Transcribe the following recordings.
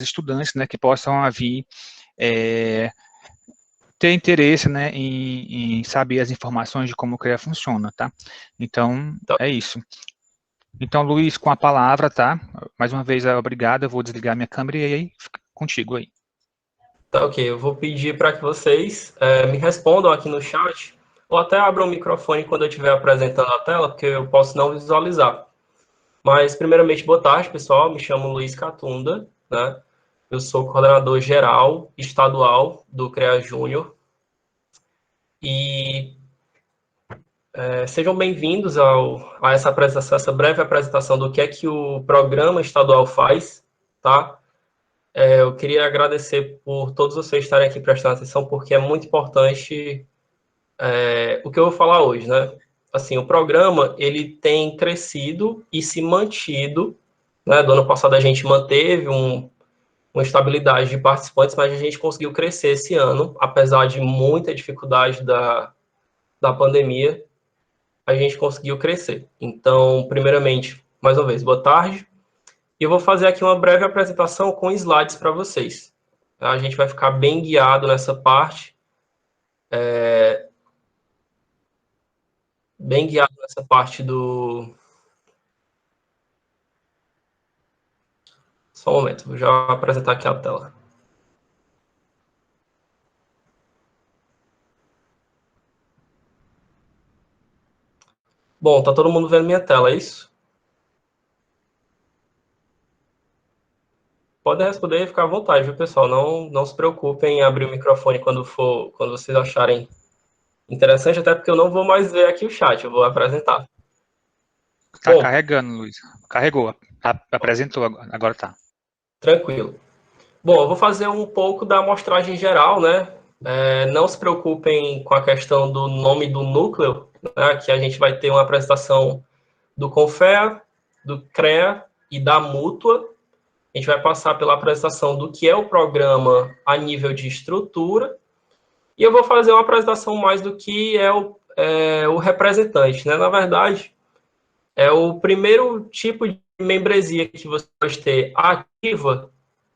estudantes, né, que possam vir ter interesse, né, em saber as informações de como o CREA funciona, tá? Então, é isso. Então, Luiz, com a palavra, tá? Mais uma vez, obrigado, eu vou desligar minha câmera e aí fica contigo aí. Tá, ok. Eu vou pedir para que vocês me respondam aqui no chat, ou até abram o microfone quando eu estiver apresentando a tela, porque eu posso não visualizar. Mas, primeiramente, boa tarde, pessoal. Me chamo Luiz Catunda, né? Eu sou coordenador geral estadual do CREA Júnior. E sejam bem-vindos a essa apresentação, essa breve apresentação do que é que o programa estadual faz, tá? Eu queria agradecer por todos vocês estarem aqui prestando atenção, porque é muito importante o que eu vou falar hoje, né? Assim, o programa, ele tem crescido e se mantido, né? Do ano passado a gente manteve uma estabilidade de participantes, mas a gente conseguiu crescer esse ano, apesar de muita dificuldade da pandemia, a gente conseguiu crescer. Então, primeiramente, mais uma vez, boa tarde. E eu vou fazer aqui uma breve apresentação com slides para vocês. A gente vai ficar bem guiado nessa parte, bem guiado nessa parte do... Só um momento, vou já apresentar aqui a tela. Bom, tá todo mundo vendo minha tela, é isso? Podem responder e ficar à vontade, viu, pessoal? Não se preocupem em abrir o microfone quando vocês acharem interessante, até porque eu não vou mais ver aqui o chat, eu vou apresentar. Tá Bom, carregando, Luiz. Carregou, apresentou, agora tá. tranquilo. Bom, eu vou fazer um pouco da amostragem geral, né? Não se preocupem com a questão do nome do núcleo, né? Que a gente vai ter uma apresentação do Confea, do CREA e da Mútua. A gente vai passar pela apresentação do que é o programa a nível de estrutura. E eu vou fazer uma apresentação mais do que é o representante, né? Na verdade, é o primeiro tipo de membresia que você vai ter ativa,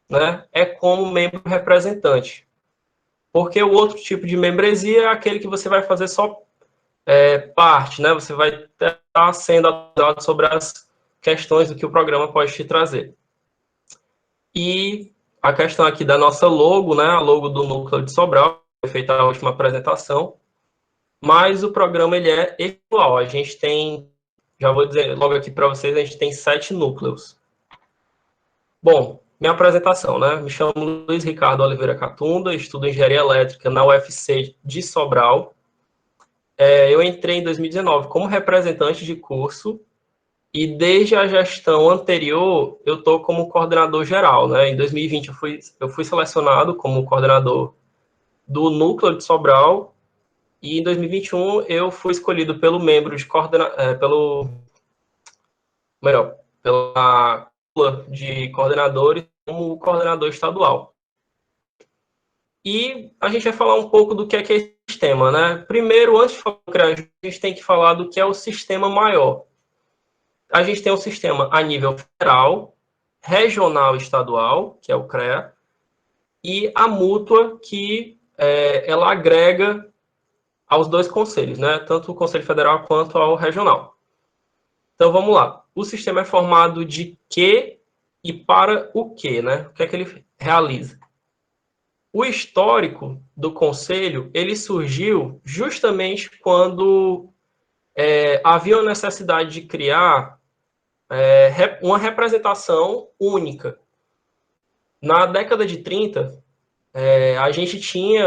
né? É como membro representante. Porque o outro tipo de membresia é aquele que você vai fazer só parte, né? Você vai estar sendo atualizado sobre as questões do que o programa pode te trazer. E a questão aqui da nossa logo, né? A logo do Núcleo de Sobral, foi feita a última apresentação, mas o programa ele é igual. A gente tem, já vou dizer logo aqui para vocês, a gente tem 7 núcleos. Bom, minha apresentação, né? Me chamo Luiz Ricardo Oliveira Catunda, estudo Engenharia Elétrica na UFC de Sobral. Eu entrei em 2019 como representante de curso e desde a gestão anterior eu estou como coordenador geral, né? Em 2020 eu fui selecionado como coordenador do Núcleo de Sobral e em 2021 eu fui escolhido pelo membro de pela cúpula de coordenadores como coordenador estadual. E a gente vai falar um pouco do que é esse sistema, né? Primeiro, antes de falar do CREA, a gente tem que falar do que é o sistema maior. A gente tem um sistema a nível federal, regional e estadual, que é o CREA, e a mútua, que ela agrega aos dois conselhos, né? Tanto o Conselho Federal quanto ao regional. Então, vamos lá. O sistema é formado de quê e para o quê, né? O que é que ele realiza? O histórico do conselho, ele surgiu justamente quando havia a necessidade de criar uma representação única. Na década de 30, a gente tinha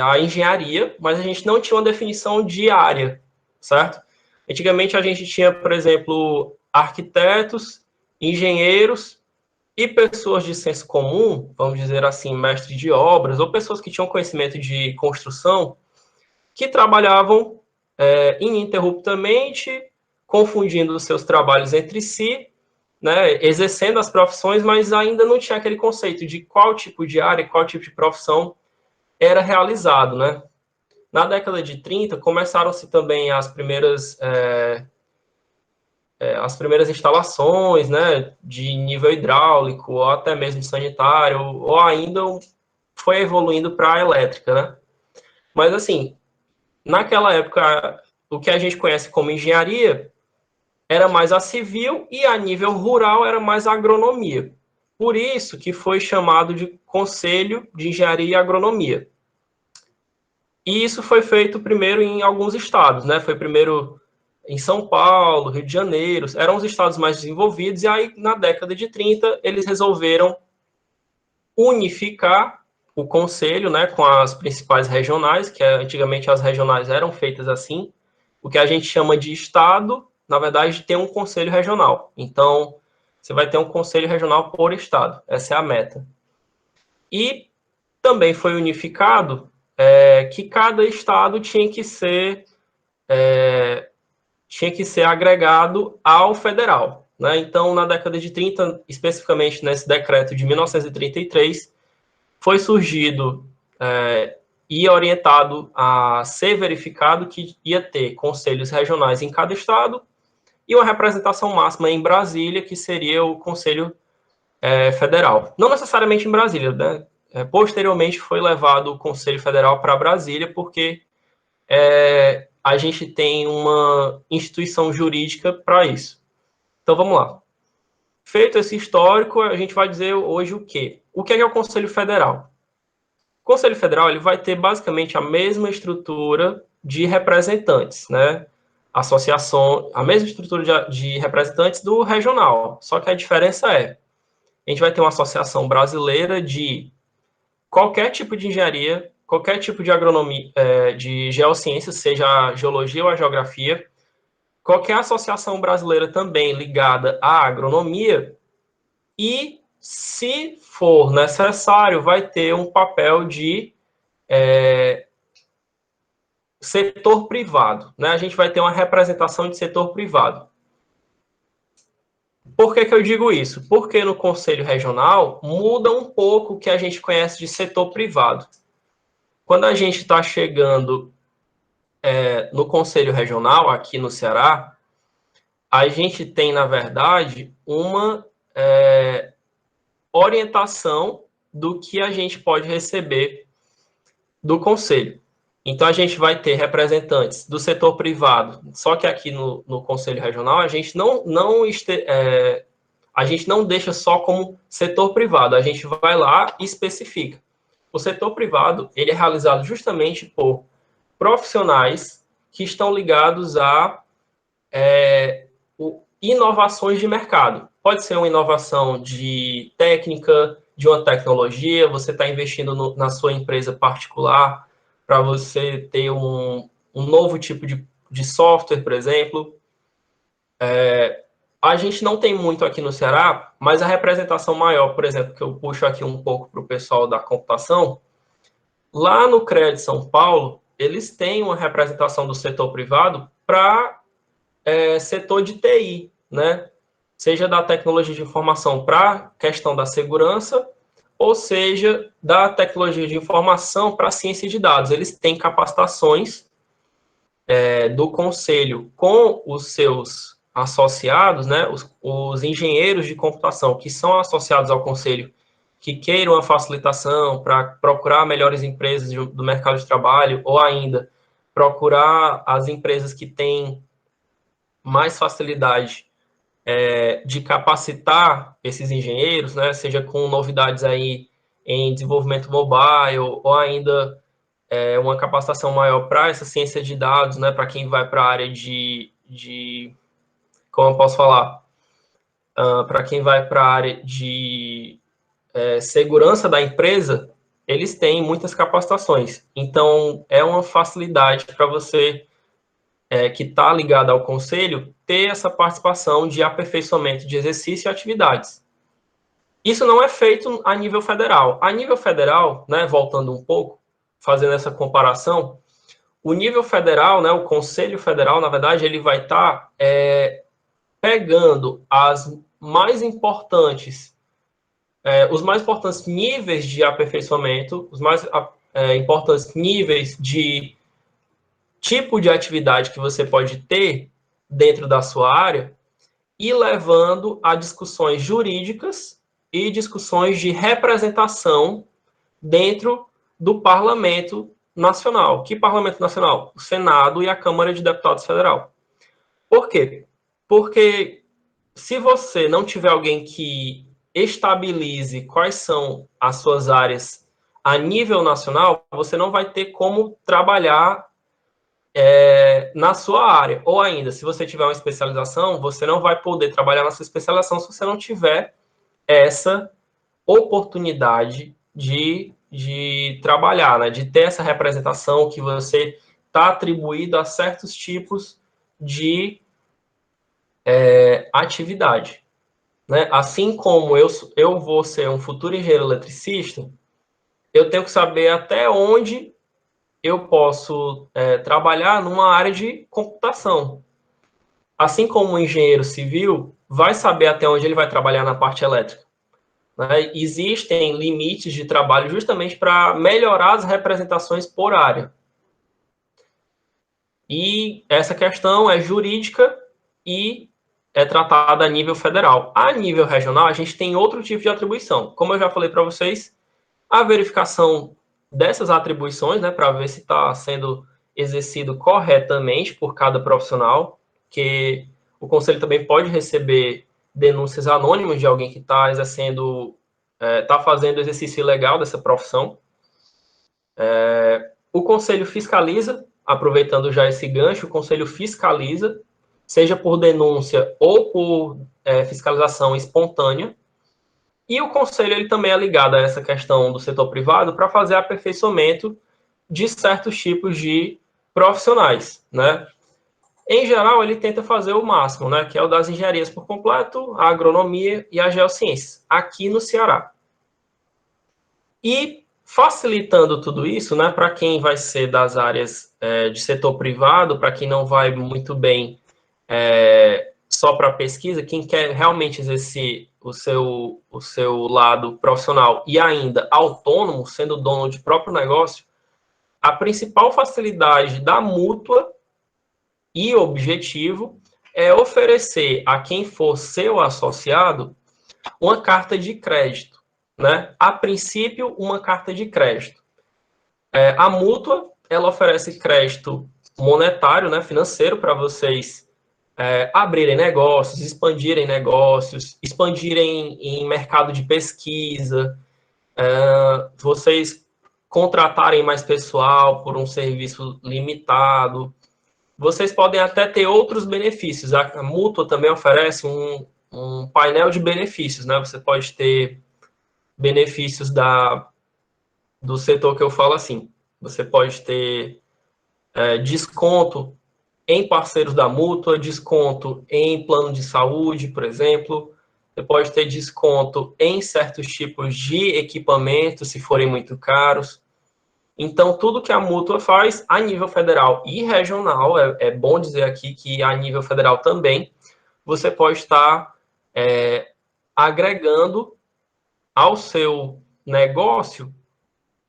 a engenharia, mas a gente não tinha uma definição de área, certo? Antigamente a gente tinha, por exemplo, arquitetos, engenheiros e pessoas de senso comum, vamos dizer assim, mestres de obras, ou pessoas que tinham conhecimento de construção, que trabalhavam ininterruptamente, confundindo os seus trabalhos entre si, né, exercendo as profissões, mas ainda não tinha aquele conceito de qual tipo de área, qual tipo de profissão era realizado, né? Na década de 30, começaram-se também as primeiras as primeiras instalações, né, de nível hidráulico, ou até mesmo sanitário, ou ainda foi evoluindo para a elétrica, né? Mas, assim, naquela época, o que a gente conhece como engenharia era mais a civil e a nível rural era mais a agronomia. Por isso que foi chamado de Conselho de Engenharia e Agronomia. E isso foi feito primeiro em alguns estados, né? Foi primeiro em São Paulo, Rio de Janeiro, eram os estados mais desenvolvidos, e aí na década de 30 eles resolveram unificar o conselho, né, com as principais regionais, que antigamente as regionais eram feitas assim, o que a gente chama de estado, na verdade, tem um conselho regional. Então, você vai ter um conselho regional por estado, essa é a meta. E também foi unificado que cada estado tinha que ser agregado ao federal, né? Então, na década de 30, especificamente nesse decreto de 1933, foi surgido e orientado a ser verificado que ia ter conselhos regionais em cada estado e uma representação máxima em Brasília, que seria o Conselho Federal. Não necessariamente em Brasília, né? Posteriormente foi levado o Conselho Federal para Brasília, porque a gente tem uma instituição jurídica para isso. Então, vamos lá. Feito esse histórico, a gente vai dizer hoje o quê? O que é o Conselho Federal? O Conselho Federal ele vai ter basicamente a mesma estrutura de representantes, né? Associação, a mesma estrutura de representantes do regional. Só que a diferença a gente vai ter uma associação brasileira de qualquer tipo de engenharia, qualquer tipo de agronomia, de geociências, seja a geologia ou a geografia, qualquer associação brasileira também ligada à agronomia, e, se for necessário, vai ter um papel de setor privado, né? A gente vai ter uma representação de setor privado. Por que eu digo isso? Porque no Conselho Regional muda um pouco o que a gente conhece de setor privado. Quando a gente está chegando no Conselho Regional, aqui no Ceará, a gente tem, na verdade, uma orientação do que a gente pode receber do Conselho. Então, a gente vai ter representantes do setor privado, só que aqui no Conselho Regional a gente a gente não deixa só como setor privado, a gente vai lá e especifica. O setor privado ele é realizado justamente por profissionais que estão ligados a inovações de mercado. Pode ser uma inovação de técnica, de uma tecnologia, você está investindo na sua empresa particular para você ter um novo tipo de software, por exemplo. A gente não tem muito aqui no Ceará, mas a representação maior, por exemplo, que eu puxo aqui um pouco para o pessoal da computação, lá no CREA de São Paulo, eles têm uma representação do setor privado para setor de TI, né? Seja da tecnologia de informação para a questão da segurança, ou seja, da tecnologia de informação para a ciência de dados. Eles têm capacitações do conselho com os seus associados, né, os engenheiros de computação que são associados ao conselho, que queiram a facilitação para procurar melhores empresas do mercado de trabalho, ou ainda procurar as empresas que têm mais facilidade de capacitar esses engenheiros, né, seja com novidades aí em desenvolvimento mobile, ou ainda uma capacitação maior para essa ciência de dados, né, para quem vai para a área como eu posso falar, para quem vai para a área de segurança da empresa, eles têm muitas capacitações. Então, é uma facilidade para você que está ligado ao conselho ter essa participação de aperfeiçoamento de exercício e atividades. Isso não é feito a nível federal. A nível federal, né, voltando um pouco, fazendo essa comparação, o nível federal, né, o Conselho Federal, na verdade, ele vai estar pegando os mais importantes níveis de aperfeiçoamento, os mais importantes níveis de tipo de atividade que você pode ter dentro da sua área, e levando a discussões jurídicas e discussões de representação dentro do Parlamento Nacional. Que Parlamento Nacional? O Senado e a Câmara de Deputados Federal. Por quê? Porque se você não tiver alguém que estabilize quais são as suas áreas a nível nacional, você não vai ter como trabalhar na sua área. Ou ainda, se você tiver uma especialização, você não vai poder trabalhar na sua especialização se você não tiver essa oportunidade de trabalhar, né? De ter essa representação que você está atribuído a certos tipos de atividade. Né? Assim como eu vou ser um futuro engenheiro eletricista, eu tenho que saber até onde eu posso trabalhar numa área de computação. Assim como o engenheiro civil vai saber até onde ele vai trabalhar na parte elétrica. Né? Existem limites de trabalho justamente para melhorar as representações por área. E essa questão é jurídica e é tratada a nível federal. A nível regional, a gente tem outro tipo de atribuição. Como eu já falei para vocês, a verificação dessas atribuições, né, para ver se está sendo exercido corretamente por cada profissional, que o conselho também pode receber denúncias anônimas de alguém que está exercendo, está fazendo exercício ilegal dessa profissão. O conselho fiscaliza, aproveitando já esse gancho, o conselho fiscaliza, seja por denúncia ou por fiscalização espontânea. E o conselho ele também é ligado a essa questão do setor privado para fazer aperfeiçoamento de certos tipos de profissionais, né? Em geral, ele tenta fazer o máximo, né? Que é o das engenharias por completo, a agronomia e a geociências, aqui no Ceará. E facilitando tudo isso, né? Para quem vai ser das áreas de setor privado, para quem não vai muito bem só para pesquisa, quem quer realmente exercer o seu lado profissional e ainda autônomo, sendo dono de próprio negócio, a principal facilidade da mútua e objetivo é oferecer a quem for seu associado uma carta de crédito, né? A princípio, uma carta de crédito. A mútua, ela oferece crédito monetário, né, financeiro, para vocês abrirem negócios, expandirem em mercado de pesquisa, vocês contratarem mais pessoal por um serviço limitado. Vocês podem até ter outros benefícios. A mútua também oferece um painel de benefícios, né? Você pode ter benefícios do setor que eu falo assim. Você pode ter desconto em parceiros da mútua, desconto em plano de saúde, por exemplo. Você pode ter desconto em certos tipos de equipamentos, se forem muito caros. Então, tudo que a mútua faz a nível federal e regional, é bom dizer aqui que a nível federal também, você pode estar agregando ao seu negócio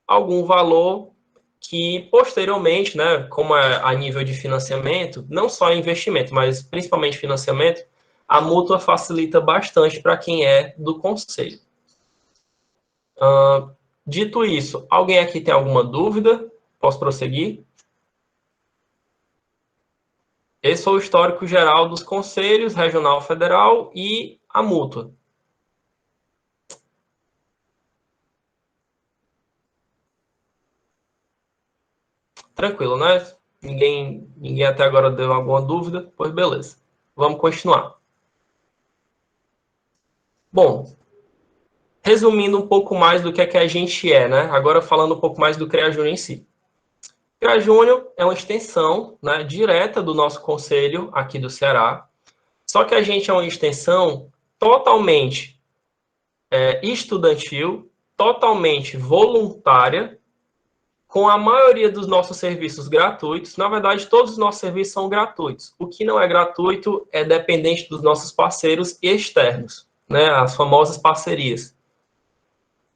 algum valor que posteriormente, né, como é a nível de financiamento, não só investimento, mas principalmente financiamento, a mútua facilita bastante para quem é do conselho. Dito isso, alguém aqui tem alguma dúvida? Posso prosseguir? Esse foi o histórico geral dos conselhos, regional, federal e a mútua. Tranquilo, né? Ninguém até agora deu alguma dúvida? Pois beleza. Vamos continuar. Bom, resumindo um pouco mais do que é que a gente né? Agora falando um pouco mais do CREA Júnior em si. O CREA Júnior é uma extensão, né, direta do nosso conselho aqui do Ceará. Só que a gente é uma extensão totalmente estudantil, totalmente voluntária, com a maioria dos nossos serviços gratuitos. Na verdade, todos os nossos serviços são gratuitos. O que não é gratuito é dependente dos nossos parceiros externos, né? As famosas parcerias.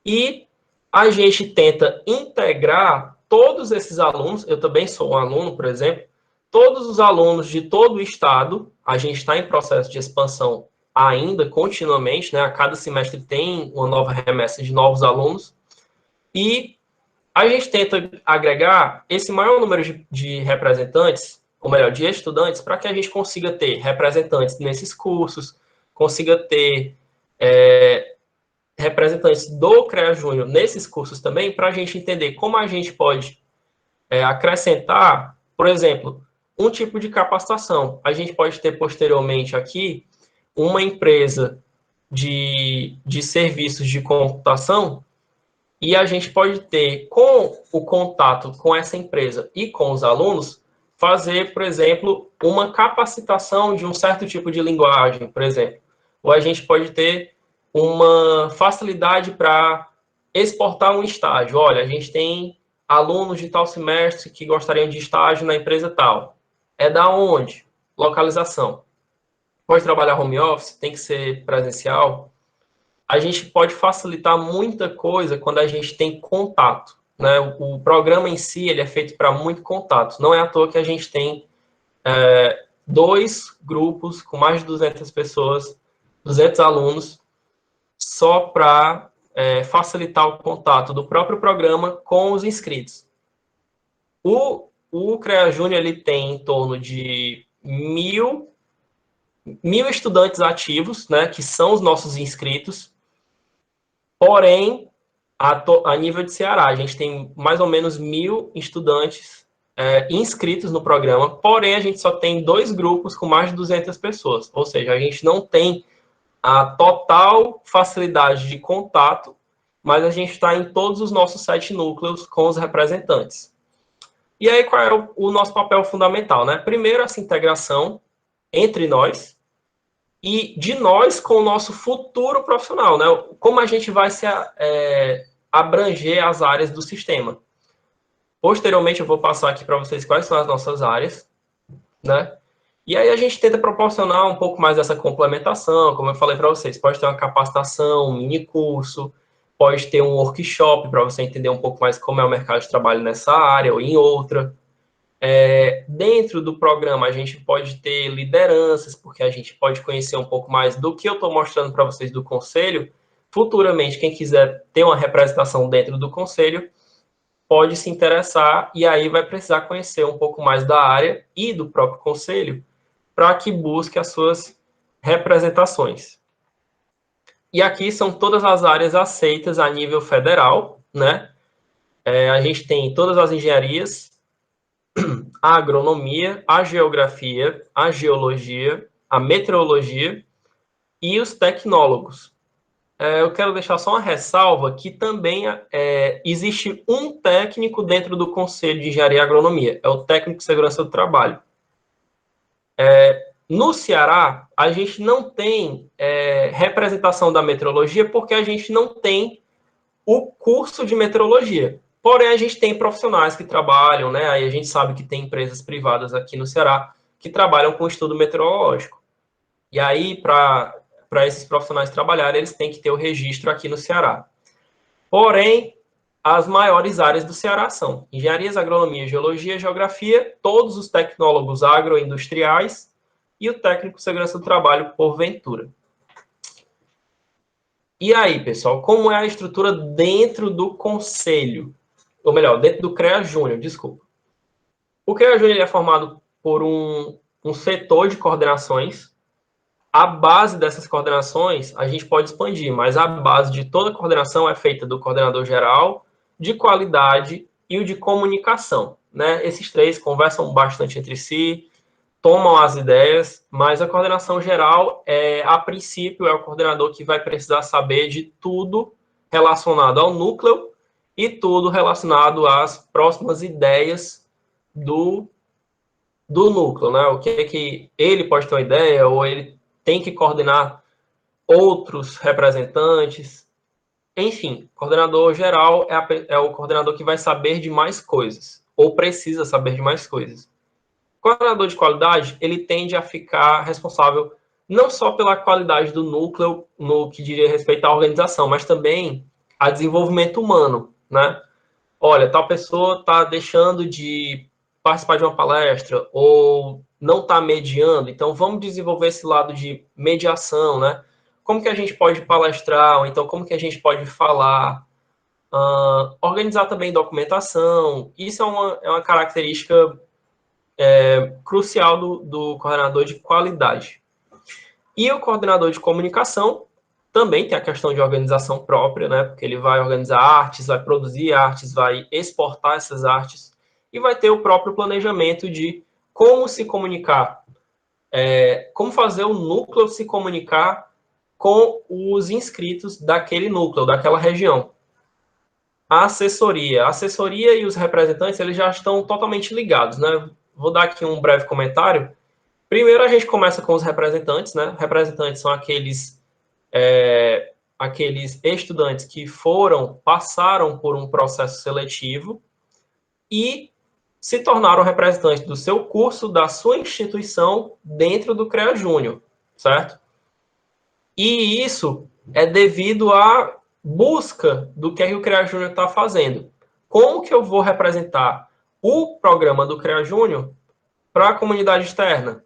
E a gente tenta integrar todos esses alunos, eu também sou um aluno, por exemplo, todos os alunos de todo o estado, a gente está em processo de expansão ainda, continuamente, né? A cada semestre tem uma nova remessa de novos alunos, e a gente tenta agregar esse maior número de representantes, ou melhor, de estudantes, para que a gente consiga ter representantes nesses cursos, consiga ter representantes do CREA Júnior nesses cursos também, para a gente entender como a gente pode acrescentar, por exemplo, um tipo de capacitação. A gente pode ter posteriormente aqui uma empresa de serviços de computação, e a gente pode ter, com o contato com essa empresa e com os alunos, fazer, por exemplo, uma capacitação de um certo tipo de linguagem, por exemplo. Ou a gente pode ter uma facilidade para exportar um estágio. Olha, a gente tem alunos de tal semestre que gostariam de estágio na empresa tal. É da onde? Localização. Pode trabalhar home office? Tem que ser presencial? A gente pode facilitar muita coisa quando a gente tem contato, né? O programa em si ele é feito para muito contato. Não é à toa que a gente tem 2 grupos com mais de 200 pessoas, 200 alunos, só para facilitar o contato do próprio programa com os inscritos. O CREA Júnior ele tem em torno de 1.000 estudantes ativos, né, que são os nossos inscritos. Porém, a nível de Ceará, a gente tem mais ou menos 1.000 estudantes inscritos no programa, porém a gente só tem 2 grupos com mais de 200 pessoas, ou seja, a gente não tem a total facilidade de contato, mas a gente está em todos os nossos 7 núcleos com os representantes. E aí, qual é o nosso papel fundamental, né? Primeiro, essa integração entre nós, e de nós com o nosso futuro profissional, né? Como a gente vai se abranger as áreas do sistema. Posteriormente, eu vou passar aqui para vocês quais são as nossas áreas, né? E aí a gente tenta proporcionar um pouco mais dessa complementação, como eu falei para vocês, pode ter uma capacitação, um mini curso, pode ter um workshop para você entender um pouco mais como é o mercado de trabalho nessa área ou em outra. Dentro do programa, a gente pode ter lideranças, porque a gente pode conhecer um pouco mais do que eu estou mostrando para vocês do conselho. Futuramente, quem quiser ter uma representação dentro do conselho, pode se interessar, e aí vai precisar conhecer um pouco mais da área e do próprio conselho, para que busque as suas representações. E aqui são todas as áreas aceitas a nível federal, né? A gente tem todas as engenharias, a agronomia, a geografia, a geologia, a meteorologia e os tecnólogos. Eu quero deixar só uma ressalva que também existe um técnico dentro do Conselho de Engenharia e Agronomia, é o técnico de segurança do trabalho. No Ceará, a gente não tem representação da meteorologia porque a gente não tem o curso de meteorologia. Porém, a gente tem profissionais que trabalham, né? Aí a gente sabe que tem empresas privadas aqui no Ceará que trabalham com estudo meteorológico. E aí, para esses profissionais trabalharem, eles têm que ter o registro aqui no Ceará. Porém, as maiores áreas do Ceará são engenharias, agronomia, geologia, geografia, todos os tecnólogos agroindustriais e o técnico de segurança do trabalho, porventura. E aí, pessoal, como é a estrutura dentro do conselho? Ou melhor, dentro do CREA Júnior, desculpa. O CREA Júnior é formado por um setor de coordenações. A base dessas coordenações a gente pode expandir, mas a base de toda coordenação é feita do coordenador geral, de qualidade e o de comunicação, né? Esses 3 conversam bastante entre si, tomam as ideias, mas a coordenação geral, a princípio, é o coordenador que vai precisar saber de tudo relacionado ao núcleo e tudo relacionado às próximas ideias do núcleo, né? O que é que ele pode ter uma ideia, ou ele tem que coordenar outros representantes. Enfim, coordenador geral é o coordenador que vai saber de mais coisas, ou precisa saber de mais coisas. O coordenador de qualidade, ele tende a ficar responsável não só pela qualidade do núcleo, no que diria respeito à organização, mas também a desenvolvimento humano, né? Olha, tal pessoa está deixando de participar de uma palestra ou não está mediando, então vamos desenvolver esse lado de mediação, né? Como que a gente pode palestrar, ou então como que a gente pode falar, organizar também documentação. Isso é uma característica crucial do coordenador de qualidade. E o coordenador de comunicação também tem a questão de organização própria, né? Porque ele vai organizar artes, vai produzir artes, vai exportar essas artes e vai ter o próprio planejamento de como se comunicar, como fazer o núcleo se comunicar com os inscritos daquele núcleo, daquela região. A assessoria e os representantes, eles já estão totalmente ligados, né? Vou dar aqui um breve comentário. Primeiro, a gente começa com os representantes, né? Representantes são aqueles estudantes que passaram por um processo seletivo e se tornaram representantes do seu curso, da sua instituição, dentro do CREA Júnior, certo? E isso é devido à busca do que o CREA Júnior está fazendo. Como que eu vou representar o programa do CREA Júnior para a comunidade externa?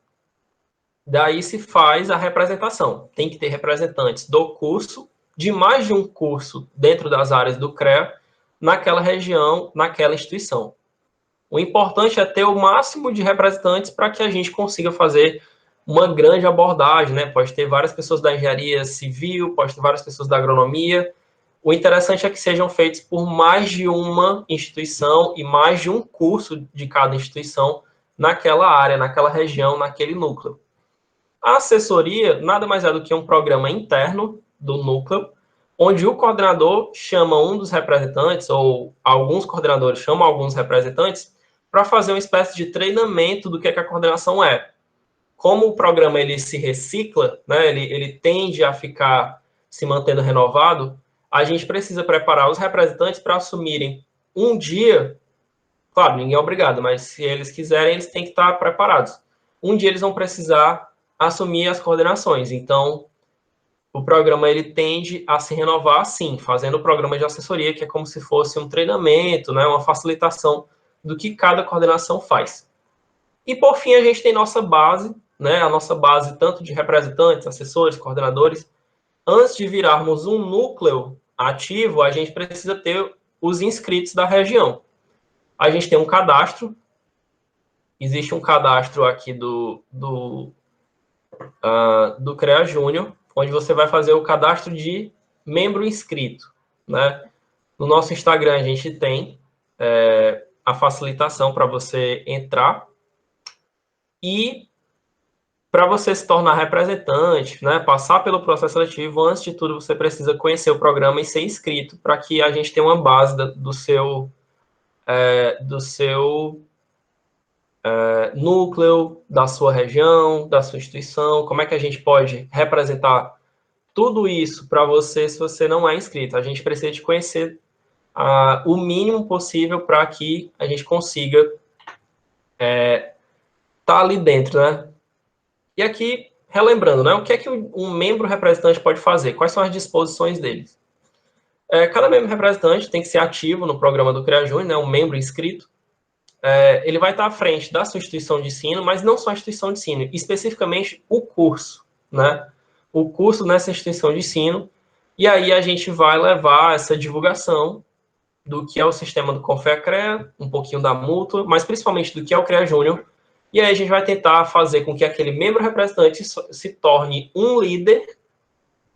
Daí se faz a representação. Tem que ter representantes do curso, de mais de um curso dentro das áreas do CREA, naquela região, naquela instituição. O importante é ter o máximo de representantes para que a gente consiga fazer uma grande abordagem, né? Pode ter várias pessoas da engenharia civil, pode ter várias pessoas da agronomia. O interessante é que sejam feitos por mais de uma instituição e mais de um curso de cada instituição naquela área, naquela região, naquele núcleo. A assessoria nada mais é do que um programa interno do núcleo, onde o coordenador chama um dos representantes, ou alguns coordenadores chamam alguns representantes, para fazer uma espécie de treinamento do que a coordenação é. Como o programa ele se recicla, né, ele tende a ficar se mantendo renovado, a gente precisa preparar os representantes para assumirem um dia, claro, ninguém é obrigado, mas se eles quiserem, eles têm que estar preparados. Um dia eles vão precisar assumir as coordenações. Então, o programa ele tende a se renovar assim, fazendo o programa de assessoria, que é como se fosse um treinamento, né, uma facilitação do que cada coordenação faz. E, por fim, a gente tem nossa base, né, a nossa base tanto de representantes, assessores, coordenadores. Antes de virarmos um núcleo ativo, a gente precisa ter os inscritos da região. A gente tem um cadastro, existe um cadastro aqui do CREA Júnior, onde você vai fazer o cadastro de membro inscrito, né? No nosso Instagram a gente tem a facilitação para você entrar e para você se tornar representante, né, passar pelo processo seletivo, antes de tudo você precisa conhecer o programa e ser inscrito para que a gente tenha uma base do seu núcleo, da sua região, da sua instituição, como é que a gente pode representar tudo isso para você se você não é inscrito. A gente precisa te conhecer o mínimo possível para que a gente consiga tá ali dentro, né? E aqui, relembrando, né? O que é que um membro representante pode fazer? Quais são as disposições deles? Cada membro representante tem que ser ativo no programa do CREA Júnior, né? Um membro inscrito. Ele vai estar à frente da sua instituição de ensino, mas não só a instituição de ensino, especificamente o curso, né? O curso nessa instituição de ensino. E aí a gente vai levar essa divulgação do que é o sistema do Confea-CREA, um pouquinho da mútua, mas principalmente do que é o CREA Júnior. E aí a gente vai tentar fazer com que aquele membro representante se torne um líder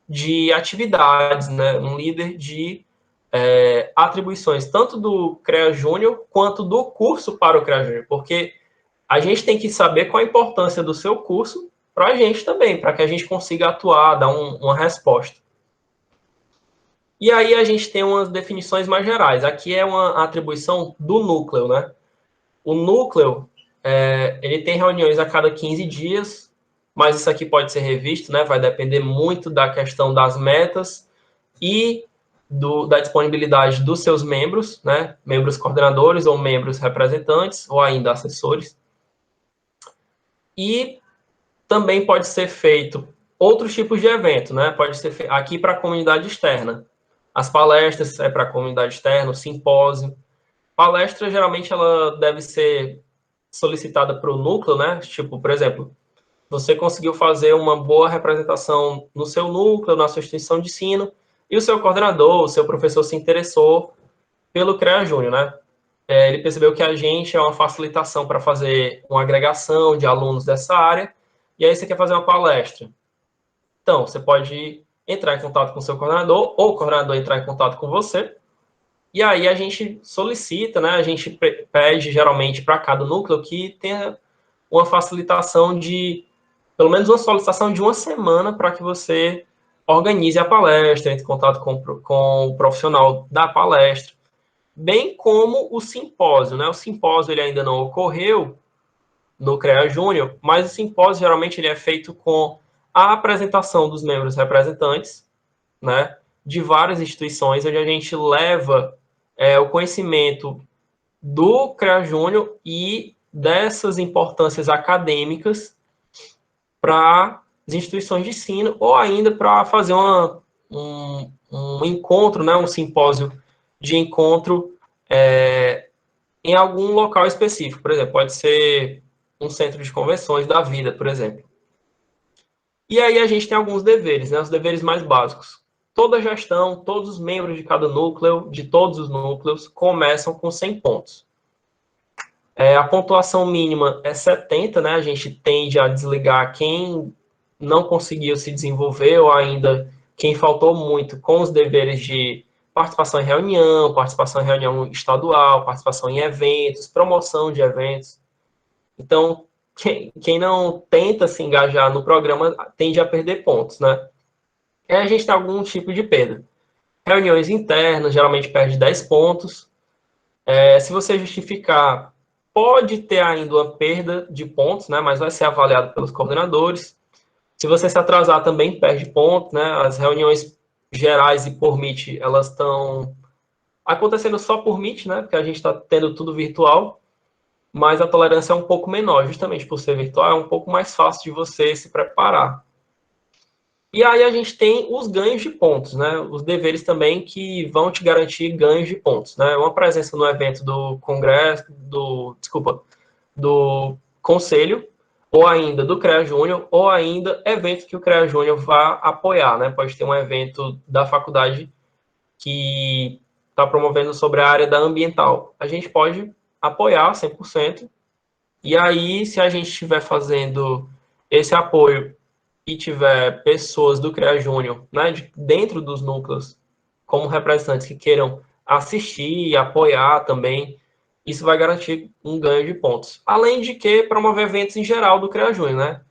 de atividades, né? Um líder de atribuições, tanto do CREA Júnior quanto do curso para o CREA Júnior, porque a gente tem que saber qual a importância do seu curso para a gente também, para que a gente consiga atuar, dar uma resposta. E aí a gente tem umas definições mais gerais. Aqui é uma atribuição do núcleo, né? O núcleo, ele tem reuniões a cada 15 dias, mas isso aqui pode ser revisto, né? Vai depender muito da questão das metas e da disponibilidade dos seus membros, né? Membros coordenadores ou membros representantes, ou ainda assessores. E também pode ser feito outros tipos de evento, né? Pode ser feito aqui para a comunidade externa. As palestras para a comunidade externa, o simpósio. Palestra, geralmente, ela deve ser solicitada para o núcleo, né? Tipo, por exemplo, você conseguiu fazer uma boa representação no seu núcleo, na sua instituição de ensino, e o seu coordenador, o seu professor se interessou pelo CREA Júnior, né? Ele percebeu que a gente é uma facilitação para fazer uma agregação de alunos dessa área, e aí você quer fazer uma palestra. Então, você pode entrar em contato com o seu coordenador, ou o coordenador entrar em contato com você, e aí a gente solicita, né? A gente pede geralmente para cada núcleo que tenha uma facilitação de, pelo menos uma solicitação de uma semana para que você organize a palestra, entre em contato com o profissional da palestra, bem como o simpósio, né? O simpósio ele ainda não ocorreu no CREA Júnior, mas o simpósio geralmente ele é feito com a apresentação dos membros representantes, né? De várias instituições, onde a gente leva o conhecimento do CREA Júnior e dessas importâncias acadêmicas para as instituições de ensino, ou ainda para fazer um encontro, né, um simpósio de encontro em algum local específico. Por exemplo, pode ser um centro de convenções da vida, por exemplo. E aí a gente tem alguns deveres, né, os deveres mais básicos. Toda gestão, todos os membros de cada núcleo, de todos os núcleos, começam com 100 pontos. A pontuação mínima é 70, né? A gente tende a desligar quem não conseguiu se desenvolver ou ainda quem faltou muito com os deveres de participação em reunião estadual, participação em eventos, promoção de eventos. Então, quem não tenta se engajar no programa tende a perder pontos, né? E a gente tem algum tipo de perda. Reuniões internas, geralmente perde 10 pontos. Se você justificar, pode ter ainda uma perda de pontos, né? Mas vai ser avaliado pelos coordenadores. Se você se atrasar, também perde pontos, né? As reuniões gerais e por Meet, elas estão acontecendo só por Meet, né? Porque a gente está tendo tudo virtual, mas a tolerância é um pouco menor, justamente por ser virtual, é um pouco mais fácil de você se preparar. E aí a gente tem os ganhos de pontos, né? Os deveres também que vão te garantir ganhos de pontos, né? Uma presença no evento do congresso, do conselho, ou ainda do CREA Júnior, ou ainda evento que o CREA Júnior vá apoiar, né? Pode ter um evento da faculdade que está promovendo sobre a área da ambiental. A gente pode apoiar 100%, e aí, se a gente estiver fazendo esse apoio e tiver pessoas do CREA Júnior, né, dentro dos núcleos, como representantes que queiram assistir e apoiar também, isso vai garantir um ganho de pontos. Além de que promover eventos em geral do CREA Júnior, né?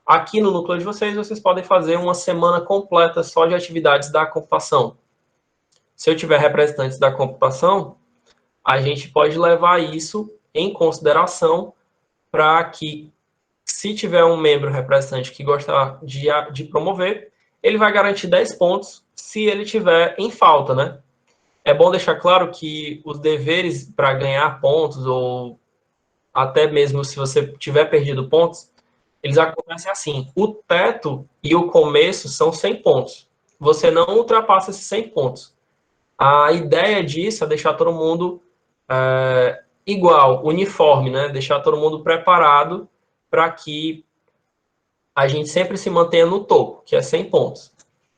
Aqui no núcleo de vocês podem fazer uma semana completa só de atividades da computação. Se eu tiver representantes da computação, a gente pode levar isso em consideração para que, se tiver um membro representante que gostar de promover, ele vai garantir 10 pontos se ele tiver em falta, né? É bom deixar claro que os deveres para ganhar pontos, ou até mesmo se você tiver perdido pontos, eles acontecem assim. O teto e o começo são 100 pontos. Você não ultrapassa esses 100 pontos. A ideia disso é deixar todo mundo igual, uniforme, né? Deixar todo mundo preparado para que a gente sempre se mantenha no topo, que é 100 pontos.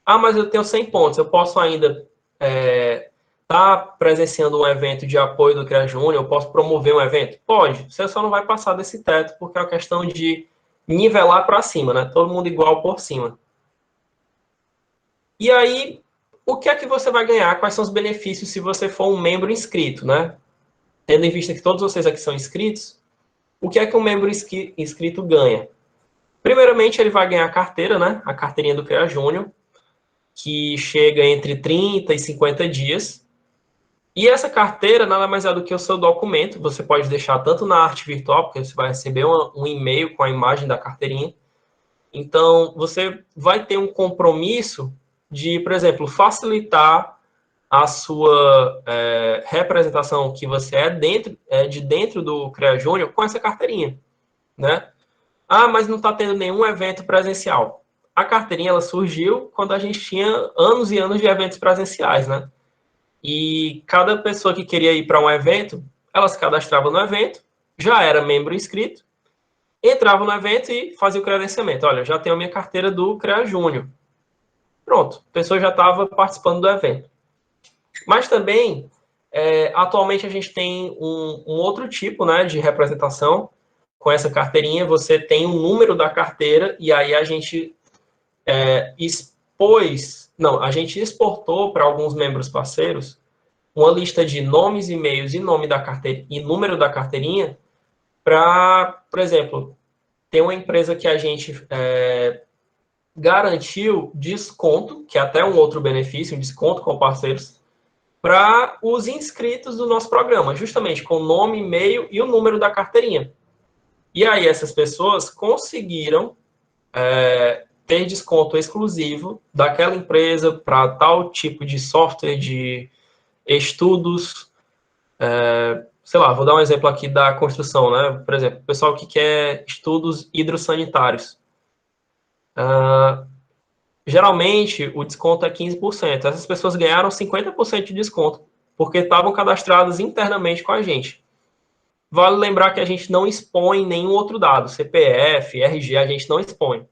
Ah, mas eu tenho 100 pontos, eu posso ainda tá presenciando um evento de apoio do CREA Júnior, eu posso promover um evento? Pode, você só não vai passar desse teto, porque é uma questão de nivelar para cima, né? Todo mundo igual por cima. E aí, o que é que você vai ganhar? Quais são os benefícios se você for um membro inscrito, né? Tendo em vista que todos vocês aqui são inscritos, o que é que um membro inscrito ganha? Primeiramente, ele vai ganhar a carteira, né? A carteirinha do CREA Júnior, que chega entre 30 e 50 dias. E essa carteira nada mais é do que o seu documento. Você pode deixar tanto na arte virtual, porque você vai receber um e-mail com a imagem da carteirinha. Então, você vai ter um compromisso de, por exemplo, facilitar a sua representação que você de dentro do CREA Júnior com essa carteirinha, né? Ah, mas não está tendo nenhum evento presencial. A carteirinha ela surgiu quando a gente tinha anos e anos de eventos presenciais, né? E cada pessoa que queria ir para um evento, ela se cadastrava no evento, já era membro inscrito, entrava no evento e fazia o credenciamento. Olha, eu já tenho a minha carteira do CREA Júnior. Pronto, a pessoa já estava participando do evento. Mas também, atualmente a gente tem um outro tipo, né, de representação. Com essa carteirinha, você tem o número da carteira e aí a gente a gente exportou para alguns membros parceiros uma lista de nomes, e-mails e nome da carteira e número da carteirinha para, por exemplo, tem uma empresa que a gente garantiu desconto, que é até um outro benefício, um desconto com parceiros, para os inscritos do nosso programa, justamente com o nome, e-mail e o número da carteirinha. E aí essas pessoas conseguiram ter desconto exclusivo daquela empresa para tal tipo de software de estudos, sei lá, vou dar um exemplo aqui da construção, né? Por exemplo, o pessoal que quer estudos hidrossanitários. Geralmente, o desconto é 15%. Essas pessoas ganharam 50% de desconto, porque estavam cadastradas internamente com a gente. Vale lembrar que a gente não expõe nenhum outro dado, CPF, RG, a gente não expõe.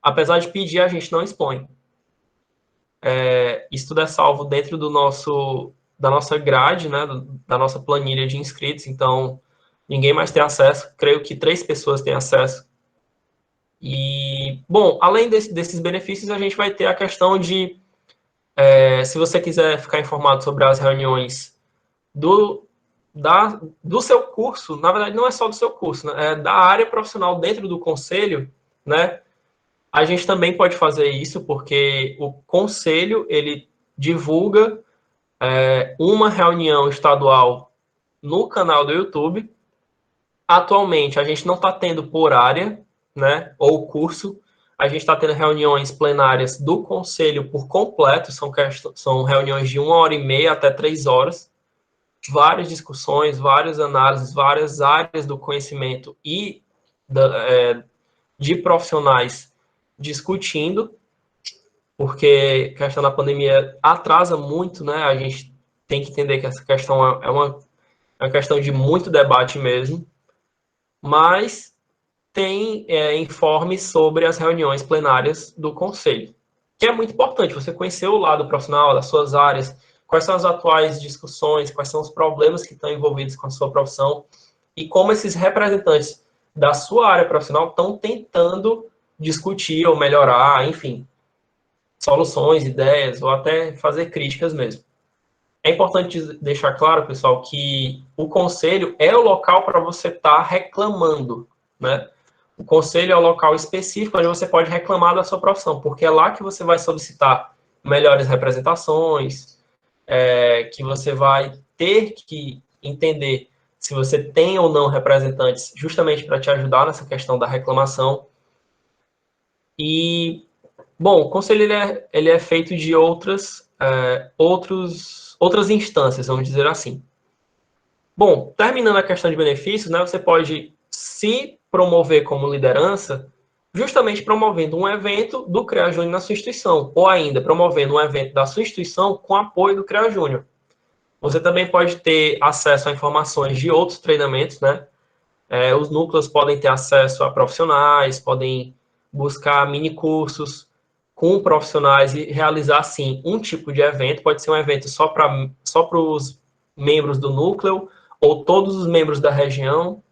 Apesar de pedir, a gente não expõe. Isso tudo é salvo dentro da nossa grade, né, da nossa planilha de inscritos, então ninguém mais tem acesso, creio que 3 pessoas têm acesso. E, bom, além desses benefícios, a gente vai ter a questão de, se você quiser ficar informado sobre as reuniões do seu curso, na verdade não é só do seu curso, né, é da área profissional dentro do conselho, né, a gente também pode fazer isso, porque o conselho, ele divulga uma reunião estadual no canal do YouTube. Atualmente, a gente não está tendo por área, né, ou curso, a gente está tendo reuniões plenárias do conselho por completo, são reuniões de 1h30 até 3 horas, várias discussões, várias análises, várias áreas do conhecimento e de profissionais discutindo, porque a questão da pandemia atrasa muito, né? A gente tem que entender que essa questão é uma questão de muito debate mesmo, mas tem informes sobre as reuniões plenárias do Conselho, que é muito importante, você conhecer o lado profissional das suas áreas, quais são as atuais discussões, quais são os problemas que estão envolvidos com a sua profissão, e como esses representantes da sua área profissional estão tentando discutir ou melhorar, enfim, soluções, ideias, ou até fazer críticas mesmo. É importante deixar claro, pessoal, que o conselho é o local para você estar reclamando, né? O conselho é o local específico onde você pode reclamar da sua profissão, porque é lá que você vai solicitar melhores representações, que você vai ter que entender se você tem ou não representantes, justamente para te ajudar nessa questão da reclamação. E, bom, o conselho ele é feito de outras instâncias, vamos dizer assim. Bom, terminando a questão de benefícios, né, você pode se promover como liderança justamente promovendo um evento do CREA Júnior na sua instituição, ou ainda promovendo um evento da sua instituição com apoio do CREA Júnior. Você também pode ter acesso a informações de outros treinamentos, né? Os núcleos podem ter acesso a profissionais, podem buscar mini cursos com profissionais e realizar, sim, um tipo de evento. Pode ser um evento só para os membros do núcleo ou todos os membros da região.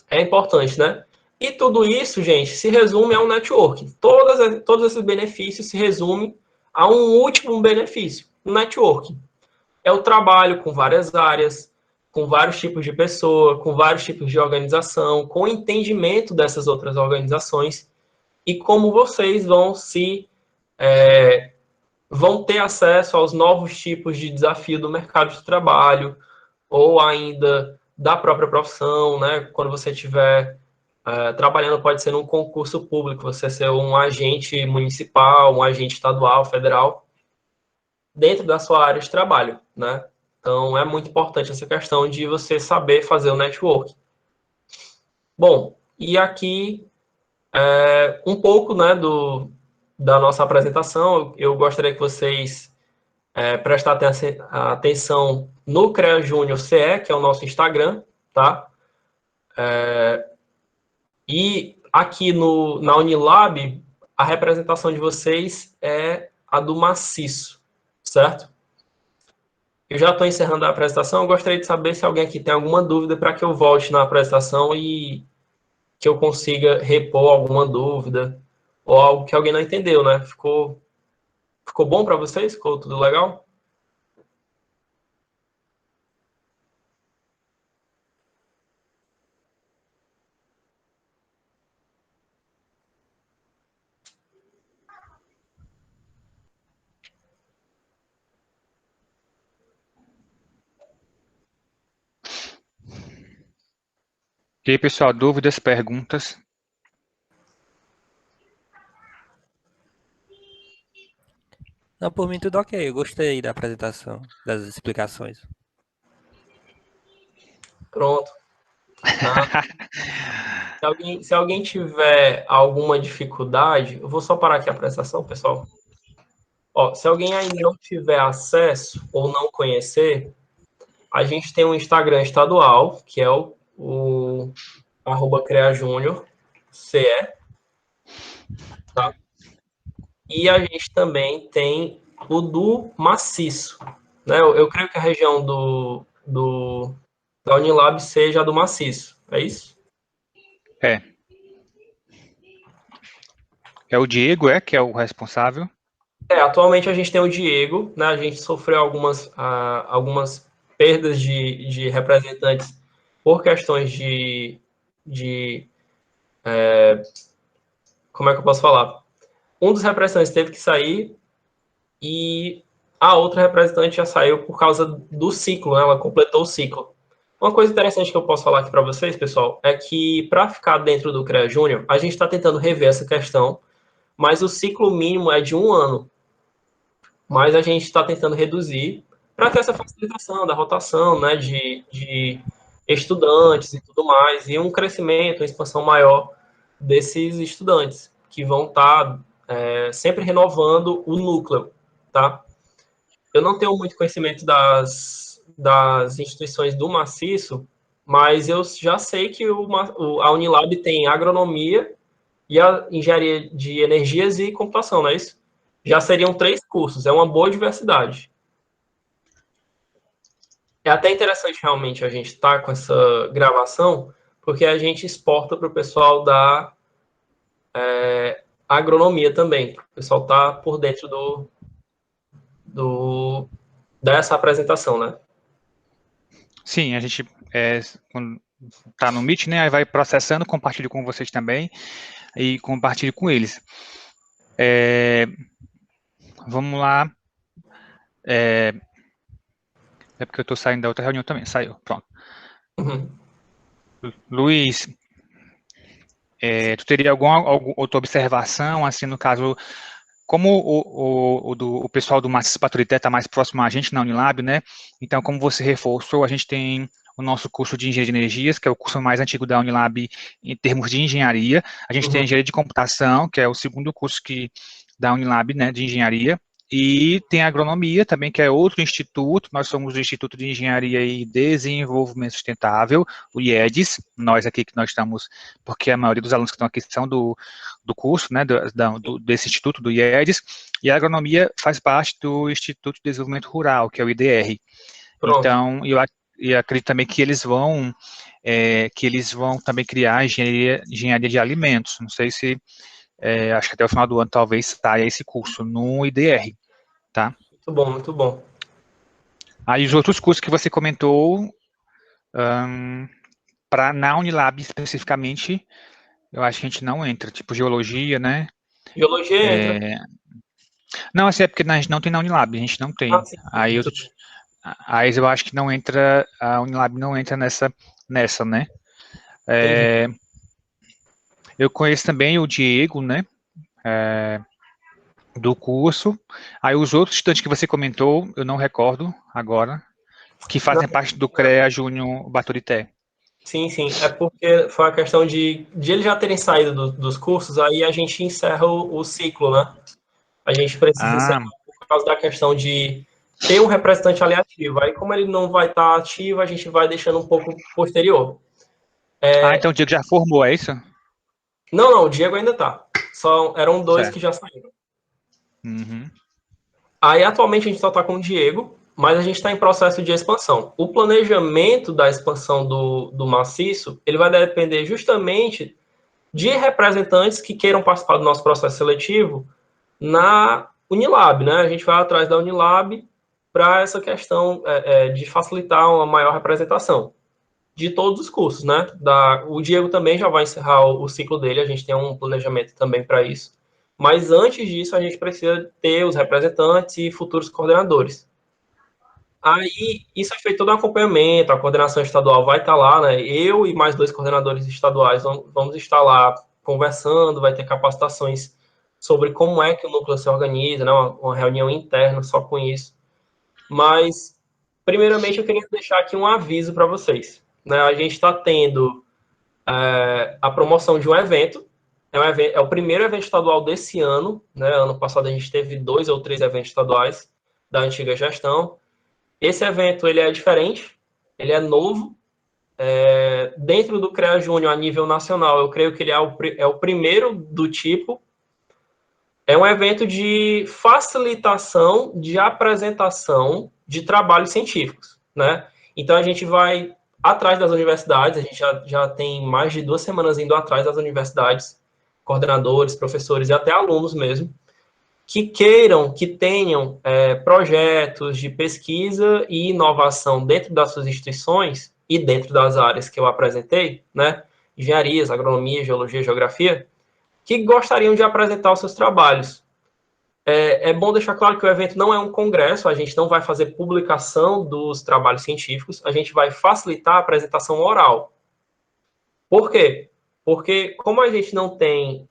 É importante, né? E tudo isso, gente, se resume a um networking. Todos esses benefícios se resumem a um último benefício, um networking. É o trabalho com várias áreas, com vários tipos de pessoa, com vários tipos de organização, com entendimento dessas outras organizações e como vocês vão ter acesso aos novos tipos de desafio do mercado de trabalho ou ainda da própria profissão, né? Quando você estiver trabalhando, pode ser num concurso público, você ser um agente municipal, um agente estadual, federal, dentro da sua área de trabalho, né? Então, é muito importante essa questão de você saber fazer o network. Bom, e aqui um pouco, né, da nossa apresentação. Eu gostaria que vocês prestassem atenção no CREA Júnior CE, que é o nosso Instagram, tá? E aqui na Unilab, a representação de vocês é a do maciço, certo? Eu já estou encerrando a apresentação, eu gostaria de saber se alguém aqui tem alguma dúvida para que eu volte na apresentação e que eu consiga repor alguma dúvida ou algo que alguém não entendeu, né? Ficou bom para vocês? Ficou tudo legal? E aí, pessoal, dúvidas, perguntas? Não, por mim tudo ok. Eu gostei da apresentação, das explicações. Pronto. Tá? Se alguém tiver alguma dificuldade, eu vou só parar aqui a apresentação, pessoal. Ó, se alguém ainda não tiver acesso ou não conhecer, a gente tem um Instagram estadual, que é o @CreaJúnior.ce, tá? E a gente também tem o do Maciço, né? Eu creio que a região da Unilab seja a do Maciço, é isso? É. É o Diego, que é o responsável. Atualmente a gente tem o Diego, né? A gente sofreu algumas perdas de representantes por questões como é que eu posso falar? Um dos representantes teve que sair e a outra representante já saiu por causa do ciclo, né? Ela completou o ciclo. Uma coisa interessante que eu posso falar aqui para vocês, pessoal, é que para ficar dentro do CREA Júnior, a gente está tentando rever essa questão, mas o ciclo mínimo é de 1 ano. Mas a gente está tentando reduzir para ter essa facilitação da rotação, né, de estudantes e tudo mais, e um crescimento, uma expansão maior desses estudantes, que vão estar sempre renovando o núcleo, tá? Eu não tenho muito conhecimento das instituições do maciço, mas eu já sei que a Unilab tem agronomia e a engenharia de energias e computação, não é isso? Já seriam 3 cursos, é uma boa diversidade. É até interessante realmente a gente estar com essa gravação, porque a gente exporta para o pessoal da agronomia também. O pessoal está por dentro dessa apresentação, né? Sim, a gente quando tá no Meet, né? Aí vai processando, compartilho com vocês também e compartilho com eles. Vamos lá. É porque eu estou saindo da outra reunião também. Saiu, pronto. Uhum. Luiz, tu teria alguma outra observação, assim, no caso, como o pessoal do Maciço Baturité está mais próximo a gente na Unilab, né? Então, como você reforçou, a gente tem o nosso curso de Engenharia de Energias, que é o curso mais antigo da Unilab em termos de engenharia. A gente tem a Engenharia de Computação, que é o segundo curso da Unilab, né, de engenharia. E tem a agronomia também, que é outro instituto. Nós somos o Instituto de Engenharia e Desenvolvimento Sustentável, o IEDES, nós aqui que nós estamos, porque a maioria dos alunos que estão aqui são do curso, né, desse instituto, do IEDES, e a agronomia faz parte do Instituto de Desenvolvimento Rural, que é o IDR. Pronto. Então, eu acredito também que eles vão também criar engenharia de alimentos. Não sei se acho que até o final do ano talvez saia esse curso no IDR, tá? Muito bom, muito bom. Aí os outros cursos que você comentou, na Unilab especificamente, eu acho que a gente não entra, tipo geologia, né? Geologia entra. Não, assim, é porque a gente não tem na Unilab, a gente não tem. Sim, aí eu acho que não entra, a Unilab não entra nessa, né? Eu conheço também o Diego, né? Do curso. Aí os outros estudantes que você comentou, eu não recordo agora, que fazem parte do CREA Júnior Baturité. Sim, é porque foi a questão de eles já terem saído dos cursos, aí a gente encerra o ciclo, né? A gente precisa encerrar por causa da questão de ter um representante ali ativo. Aí, como ele não vai estar ativo, a gente vai deixando um pouco posterior. Então o Diego já formou, é isso? Não, o Diego ainda tá. Só eram 2 Certo. que já saíram. Uhum. Aí, atualmente, a gente só está com o Diego, mas a gente está em processo de expansão. O planejamento da expansão do maciço, ele vai depender justamente de representantes que queiram participar do nosso processo seletivo na Unilab, né? A gente vai atrás da Unilab para essa questão de facilitar uma maior representação de todos os cursos, né? O Diego também já vai encerrar o ciclo dele, a gente tem um planejamento também para isso. Mas antes disso, a gente precisa ter os representantes e futuros coordenadores. Aí, isso é feito todo um acompanhamento, a coordenação estadual vai estar lá, né? Eu e mais 2 coordenadores estaduais vamos estar lá conversando, vai ter capacitações sobre como é que o núcleo se organiza, né? Uma reunião interna só com isso. Mas, primeiramente, eu queria deixar aqui um aviso para vocês. Né? A gente está tendo a promoção de um evento. É o primeiro evento estadual desse ano. Né? Ano passado a gente teve 2 ou 3 eventos estaduais da antiga gestão. Esse evento ele é diferente, ele é novo. Dentro do CREA Júnior a nível nacional, eu creio que ele é o primeiro do tipo. É um evento de facilitação de apresentação de trabalhos científicos, né? Então, a gente vai atrás das universidades, a gente já tem mais de 2 semanas indo atrás das universidades, coordenadores, professores e até alunos mesmo, que queiram, que tenham projetos de pesquisa e inovação dentro das suas instituições e dentro das áreas que eu apresentei, né? Engenharias, agronomia, geologia, geografia, que gostariam de apresentar os seus trabalhos. É bom deixar claro que o evento não é um congresso, a gente não vai fazer publicação dos trabalhos científicos, a gente vai facilitar a apresentação oral. Por quê? Porque como a gente não tem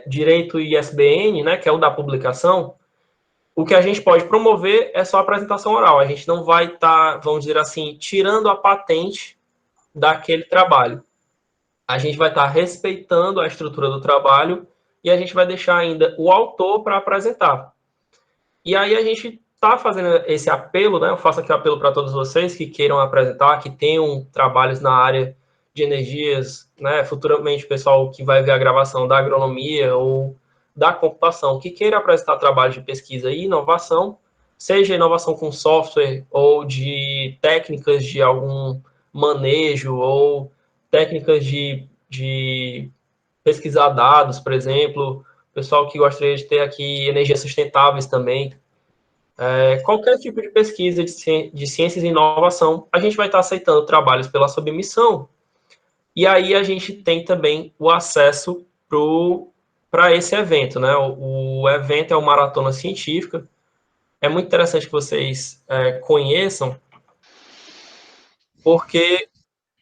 direito ISBN, né, que é o da publicação, o que a gente pode promover é só a apresentação oral. A gente não vai estar, vamos dizer assim, tirando a patente daquele trabalho. A gente vai estar respeitando a estrutura do trabalho e a gente vai deixar ainda o autor para apresentar. E aí a gente está fazendo esse apelo, né? Eu faço aqui o apelo para todos vocês que queiram apresentar, que tenham trabalhos na área de energias, né? Futuramente o pessoal que vai ver a gravação da agronomia ou da computação, que queira apresentar trabalhos de pesquisa e inovação, seja inovação com software ou de técnicas de algum manejo ou técnicas de pesquisar dados, por exemplo, pessoal que gostaria de ter aqui energias sustentáveis também. Qualquer tipo de pesquisa de ciências e inovação, a gente vai estar aceitando trabalhos pela submissão, e aí a gente tem também o acesso para esse evento, né? O evento é uma maratona científica, é muito interessante que vocês conheçam, porque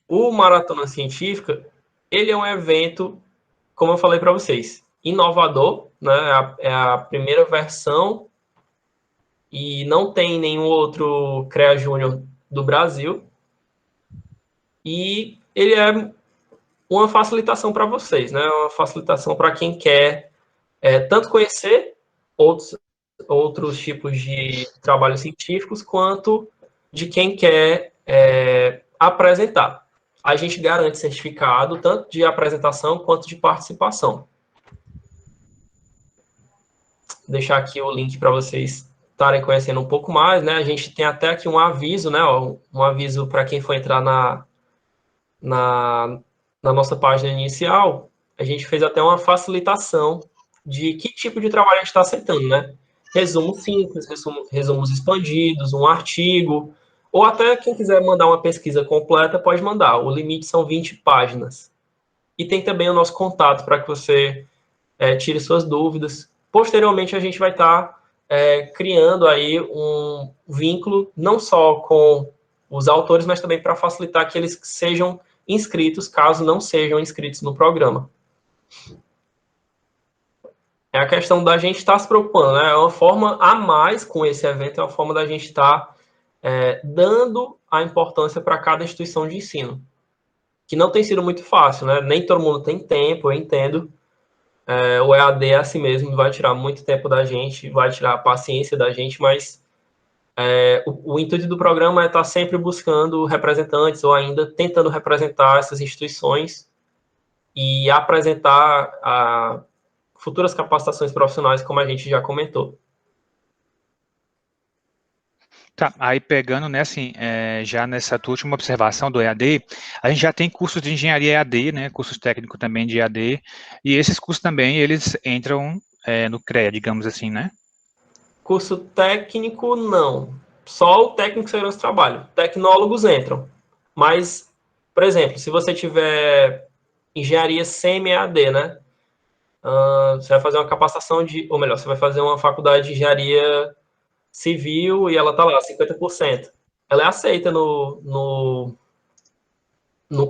o Maratona Científica, ele é um evento, como eu falei para vocês, inovador, né? É a primeira versão e não tem nenhum outro CREA Júnior do Brasil. E ele é uma facilitação para vocês, né? Uma facilitação para quem quer tanto conhecer outros tipos de trabalhos científicos, quanto de quem quer apresentar. A gente garante certificado tanto de apresentação quanto de participação. Vou deixar aqui o link para vocês estarem conhecendo um pouco mais, né? A gente tem até aqui um aviso, né? Um aviso para quem for entrar na nossa página inicial. A gente fez até uma facilitação de que tipo de trabalho a gente está aceitando, né? Resumo simples, resumos expandidos, um artigo, ou até quem quiser mandar uma pesquisa completa pode mandar. O limite são 20 páginas. E tem também o nosso contato para que você tire suas dúvidas. Posteriormente, a gente vai estar criando aí um vínculo, não só com os autores, mas também para facilitar que eles sejam inscritos, caso não sejam inscritos no programa. É a questão da gente estar se preocupando, né? É uma forma a mais com esse evento, é uma forma da gente estar dando a importância para cada instituição de ensino, que não tem sido muito fácil, né? Nem todo mundo tem tempo, eu entendo. O EAD é assim mesmo, vai tirar muito tempo da gente, vai tirar a paciência da gente, mas O intuito do programa é estar sempre buscando representantes ou ainda tentando representar essas instituições e apresentar futuras capacitações profissionais, como a gente já comentou. Tá, aí pegando, né, assim, já nessa tua última observação do EAD, a gente já tem cursos de engenharia EAD, né, cursos técnicos também de EAD, e esses cursos também, eles entram no CREA, digamos assim, né? Curso técnico, não. Só o técnico de segurança do trabalho. Tecnólogos entram. Mas, por exemplo, se você tiver engenharia semi-EAD, né? Você vai fazer uma capacitação ou melhor, você vai fazer uma faculdade de engenharia civil e ela tá lá, 50%. Ela é aceita no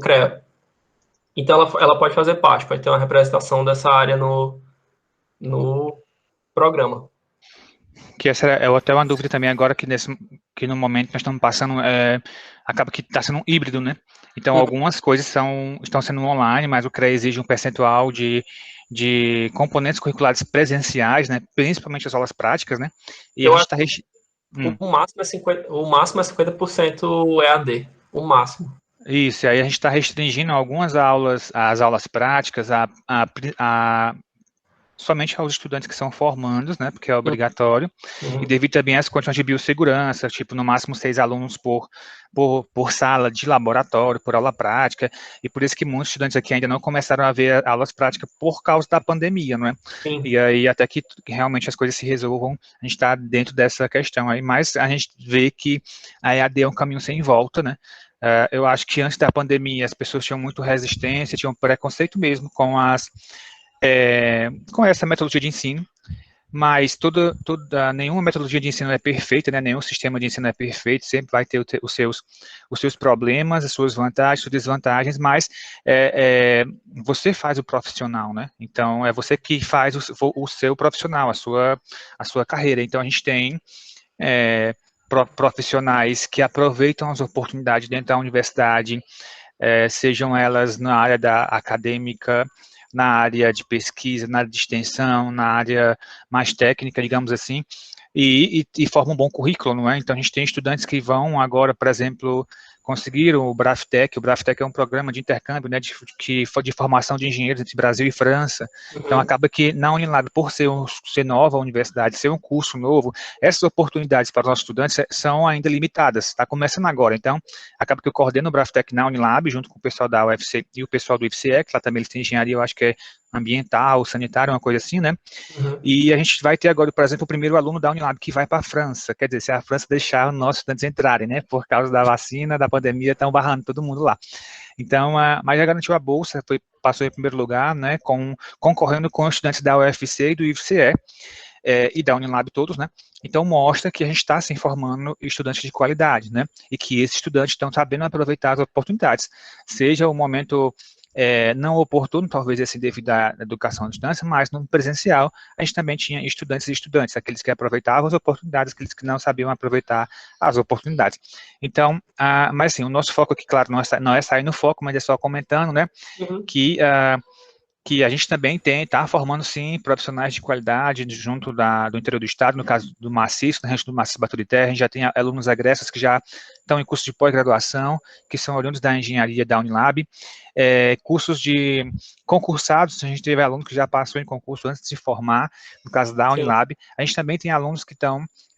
CREA. Então, ela pode fazer parte, pode ter uma representação dessa área no programa. Que essa é até uma dúvida também agora, que no momento nós estamos passando, acaba que está sendo um híbrido, né? Então, algumas coisas estão sendo online, mas o CREA exige um percentual de componentes curriculares presenciais, né? Principalmente as aulas práticas, né? E Eu a gente acho que o máximo é 50% EAD. O máximo. Isso, e aí a gente está restringindo algumas aulas, as aulas práticas, somente aos estudantes que são formandos, né, porque é obrigatório, e devido também às condições de biossegurança, tipo, no máximo 6 alunos por sala de laboratório, por aula prática, e por isso que muitos estudantes aqui ainda não começaram a ver aulas práticas por causa da pandemia, não é? Sim. E aí, até que realmente as coisas se resolvam, a gente está dentro dessa questão aí, mas a gente vê que a EAD é um caminho sem volta, né? Eu acho que antes da pandemia as pessoas tinham muito resistência, tinham preconceito mesmo com essa metodologia de ensino, mas nenhuma metodologia de ensino é perfeita, né? Nenhum sistema de ensino é perfeito, sempre vai ter os seus problemas, as suas vantagens, suas desvantagens, mas você faz o profissional, né? Então, é você que faz o seu profissional, a sua carreira. Então, a gente tem profissionais que aproveitam as oportunidades dentro da universidade, sejam elas na área da acadêmica, na área de pesquisa, na área de extensão, na área mais técnica, digamos assim, e forma um bom currículo, não é? Então, a gente tem estudantes que vão agora, por exemplo, conseguiram o Braftec. O Braftec é um programa de intercâmbio, né, de formação de engenheiros entre Brasil e França. Então, acaba que na Unilab, por ser nova a universidade, ser um curso novo, essas oportunidades para os nossos estudantes são ainda limitadas, está começando agora. Então, acaba que eu coordeno o Braftec na Unilab, junto com o pessoal da UFC e o pessoal do IFCE, que lá também eles têm engenharia, eu acho que é ambiental, sanitária, uma coisa assim, né? E a gente vai ter agora, por exemplo, o primeiro aluno da Unilab que vai para a França, quer dizer, se a França deixar os nossos estudantes entrarem, né? Por causa da vacina, da pandemia, estão barrando todo mundo lá. Então, mas já garantiu a bolsa, passou em primeiro lugar, né? Concorrendo com os estudantes da UFC e do IFCE, e da Unilab todos, né? Então, mostra que a gente está se informando estudantes de qualidade, né? E que esses estudantes estão sabendo aproveitar as oportunidades. Seja o momento não oportuno, talvez assim, devido à educação à distância, mas no presencial, a gente também tinha estudantes e estudantes, aqueles que aproveitavam as oportunidades, aqueles que não sabiam aproveitar as oportunidades. Então, mas assim, o nosso foco aqui, claro, não é sair no foco, mas é só comentando, né? Que a gente também está formando, sim, profissionais de qualidade junto do interior do estado, no caso do Maciço, na região do Maciço Baturité, a gente já tem alunos egressos que já estão em curso de pós-graduação, que são oriundos da engenharia da Unilab, cursos de concursados, a gente teve alunos que já passou em concurso antes de se formar, no caso da Unilab, a gente também tem alunos que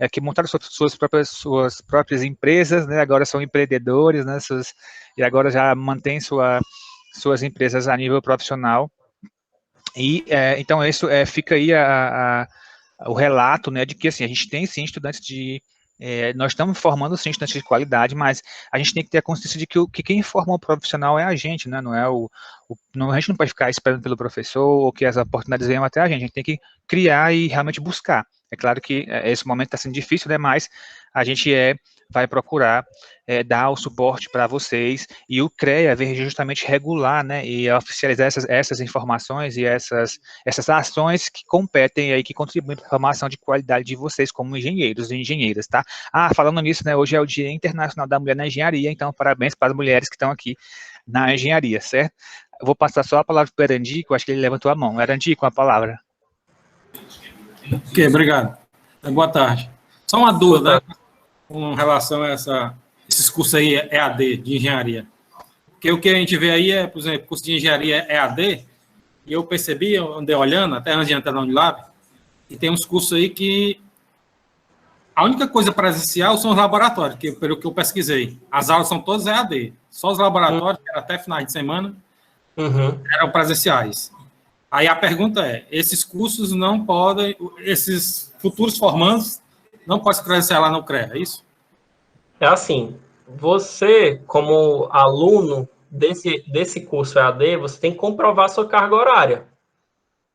que montaram suas próprias empresas, né, agora são empreendedores, né, e agora já mantêm suas empresas a nível profissional. E então isso fica aí o relato, né, de que assim, a gente tem sim estudantes nós estamos formando sim estudantes de qualidade, mas a gente tem que ter a consciência de que quem forma o profissional é a gente, né, não é a gente não pode ficar esperando pelo professor ou que as oportunidades venham até a gente tem que criar e realmente buscar. É claro que esse momento está sendo difícil, né, mas a gente vai procurar dar o suporte para vocês, e o CREA vem justamente regular, né, e oficializar essas informações e essas ações que competem aí, que contribuem para a formação de qualidade de vocês como engenheiros e engenheiras, tá? Falando nisso, né, hoje é o Dia Internacional da Mulher na Engenharia, então parabéns para as mulheres que estão aqui na engenharia, certo? Eu vou passar só a palavra para o Erandi, que eu acho que ele levantou a mão. Erandi, com a palavra. Ok, obrigado. Boa tarde. Só uma dúvida, né? com relação a esses cursos aí EAD de engenharia. Porque o que a gente vê aí é, por exemplo, curso de engenharia EAD, e eu percebi, eu andei olhando, até antes de entrar na Unilab, e tem uns cursos aí que a única coisa presencial são os laboratórios, pelo que eu pesquisei. As aulas são todas EAD. Só os laboratórios, que era até finais de semana, eram presenciais. Aí a pergunta é, esses cursos não podem, esses futuros formandos não podem se credenciar lá no CREA, é isso? É assim, você, como aluno desse curso EAD, você tem que comprovar sua carga horária.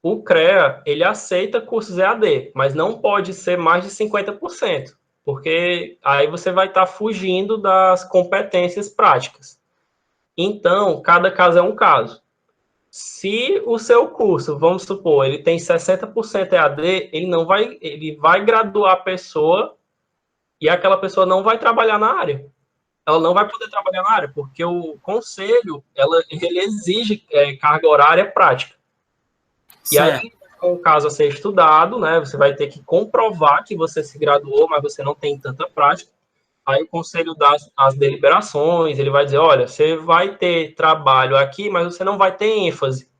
O CREA, ele aceita cursos EAD, mas não pode ser mais de 50%, porque aí você vai estar fugindo das competências práticas. Então, cada caso é um caso. Se o seu curso, vamos supor, ele tem 60% EAD, ele vai graduar a pessoa e aquela pessoa não vai trabalhar na área. Ela não vai poder trabalhar na área, porque o conselho, ele exige carga horária prática. E aí, com o caso a ser estudado, né, você vai ter que comprovar que você se graduou, mas você não tem tanta prática. Aí o conselho dá as deliberações, ele vai dizer, olha, você vai ter trabalho aqui, mas você não vai ter ênfase.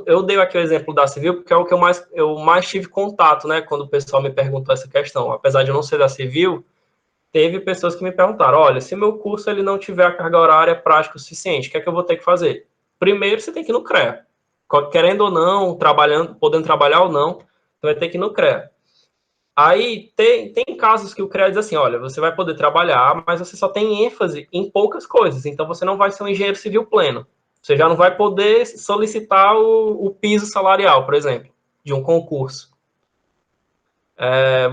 Eu dei aqui o exemplo da Civil, porque é o que eu mais tive contato, né, quando o pessoal me perguntou essa questão. Apesar de eu não ser da Civil, teve pessoas que me perguntaram, olha, se meu curso ele não tiver a carga horária prática o suficiente, o que é que eu vou ter que fazer? Primeiro, você tem que ir no CREA. Querendo ou não, podendo trabalhar ou não, você vai ter que ir no CREA. Aí, tem casos que o CREA diz assim, olha, você vai poder trabalhar, mas você só tem ênfase em poucas coisas, então você não vai ser um engenheiro civil pleno. Você já não vai poder solicitar o piso salarial, por exemplo, de um concurso.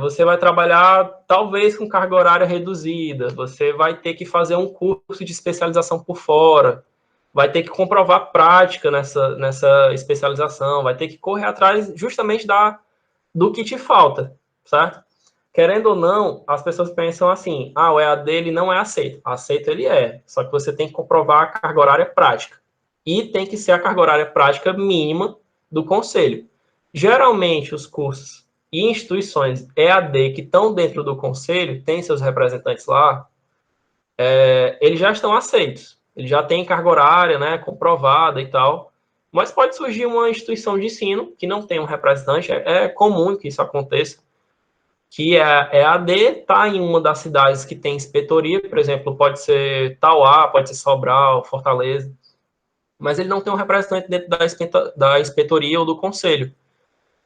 Você vai trabalhar, talvez, com carga horária reduzida, você vai ter que fazer um curso de especialização por fora, vai ter que comprovar prática nessa especialização, vai ter que correr atrás justamente do que te falta, certo? Querendo ou não, as pessoas pensam assim, o EAD ele não é aceito. Aceito ele é, só que você tem que comprovar a carga horária prática. E tem que ser a carga horária prática mínima do conselho. Geralmente, os cursos e instituições EAD que estão dentro do conselho, tem seus representantes lá, eles já estão aceitos. Eles já têm carga horária, né, comprovada e tal. Mas pode surgir uma instituição de ensino que não tem um representante, é comum que isso aconteça, que é EAD, está em uma das cidades que tem inspetoria, por exemplo, pode ser Tauá, pode ser Sobral, Fortaleza, mas ele não tem um representante dentro da inspetoria ou do conselho.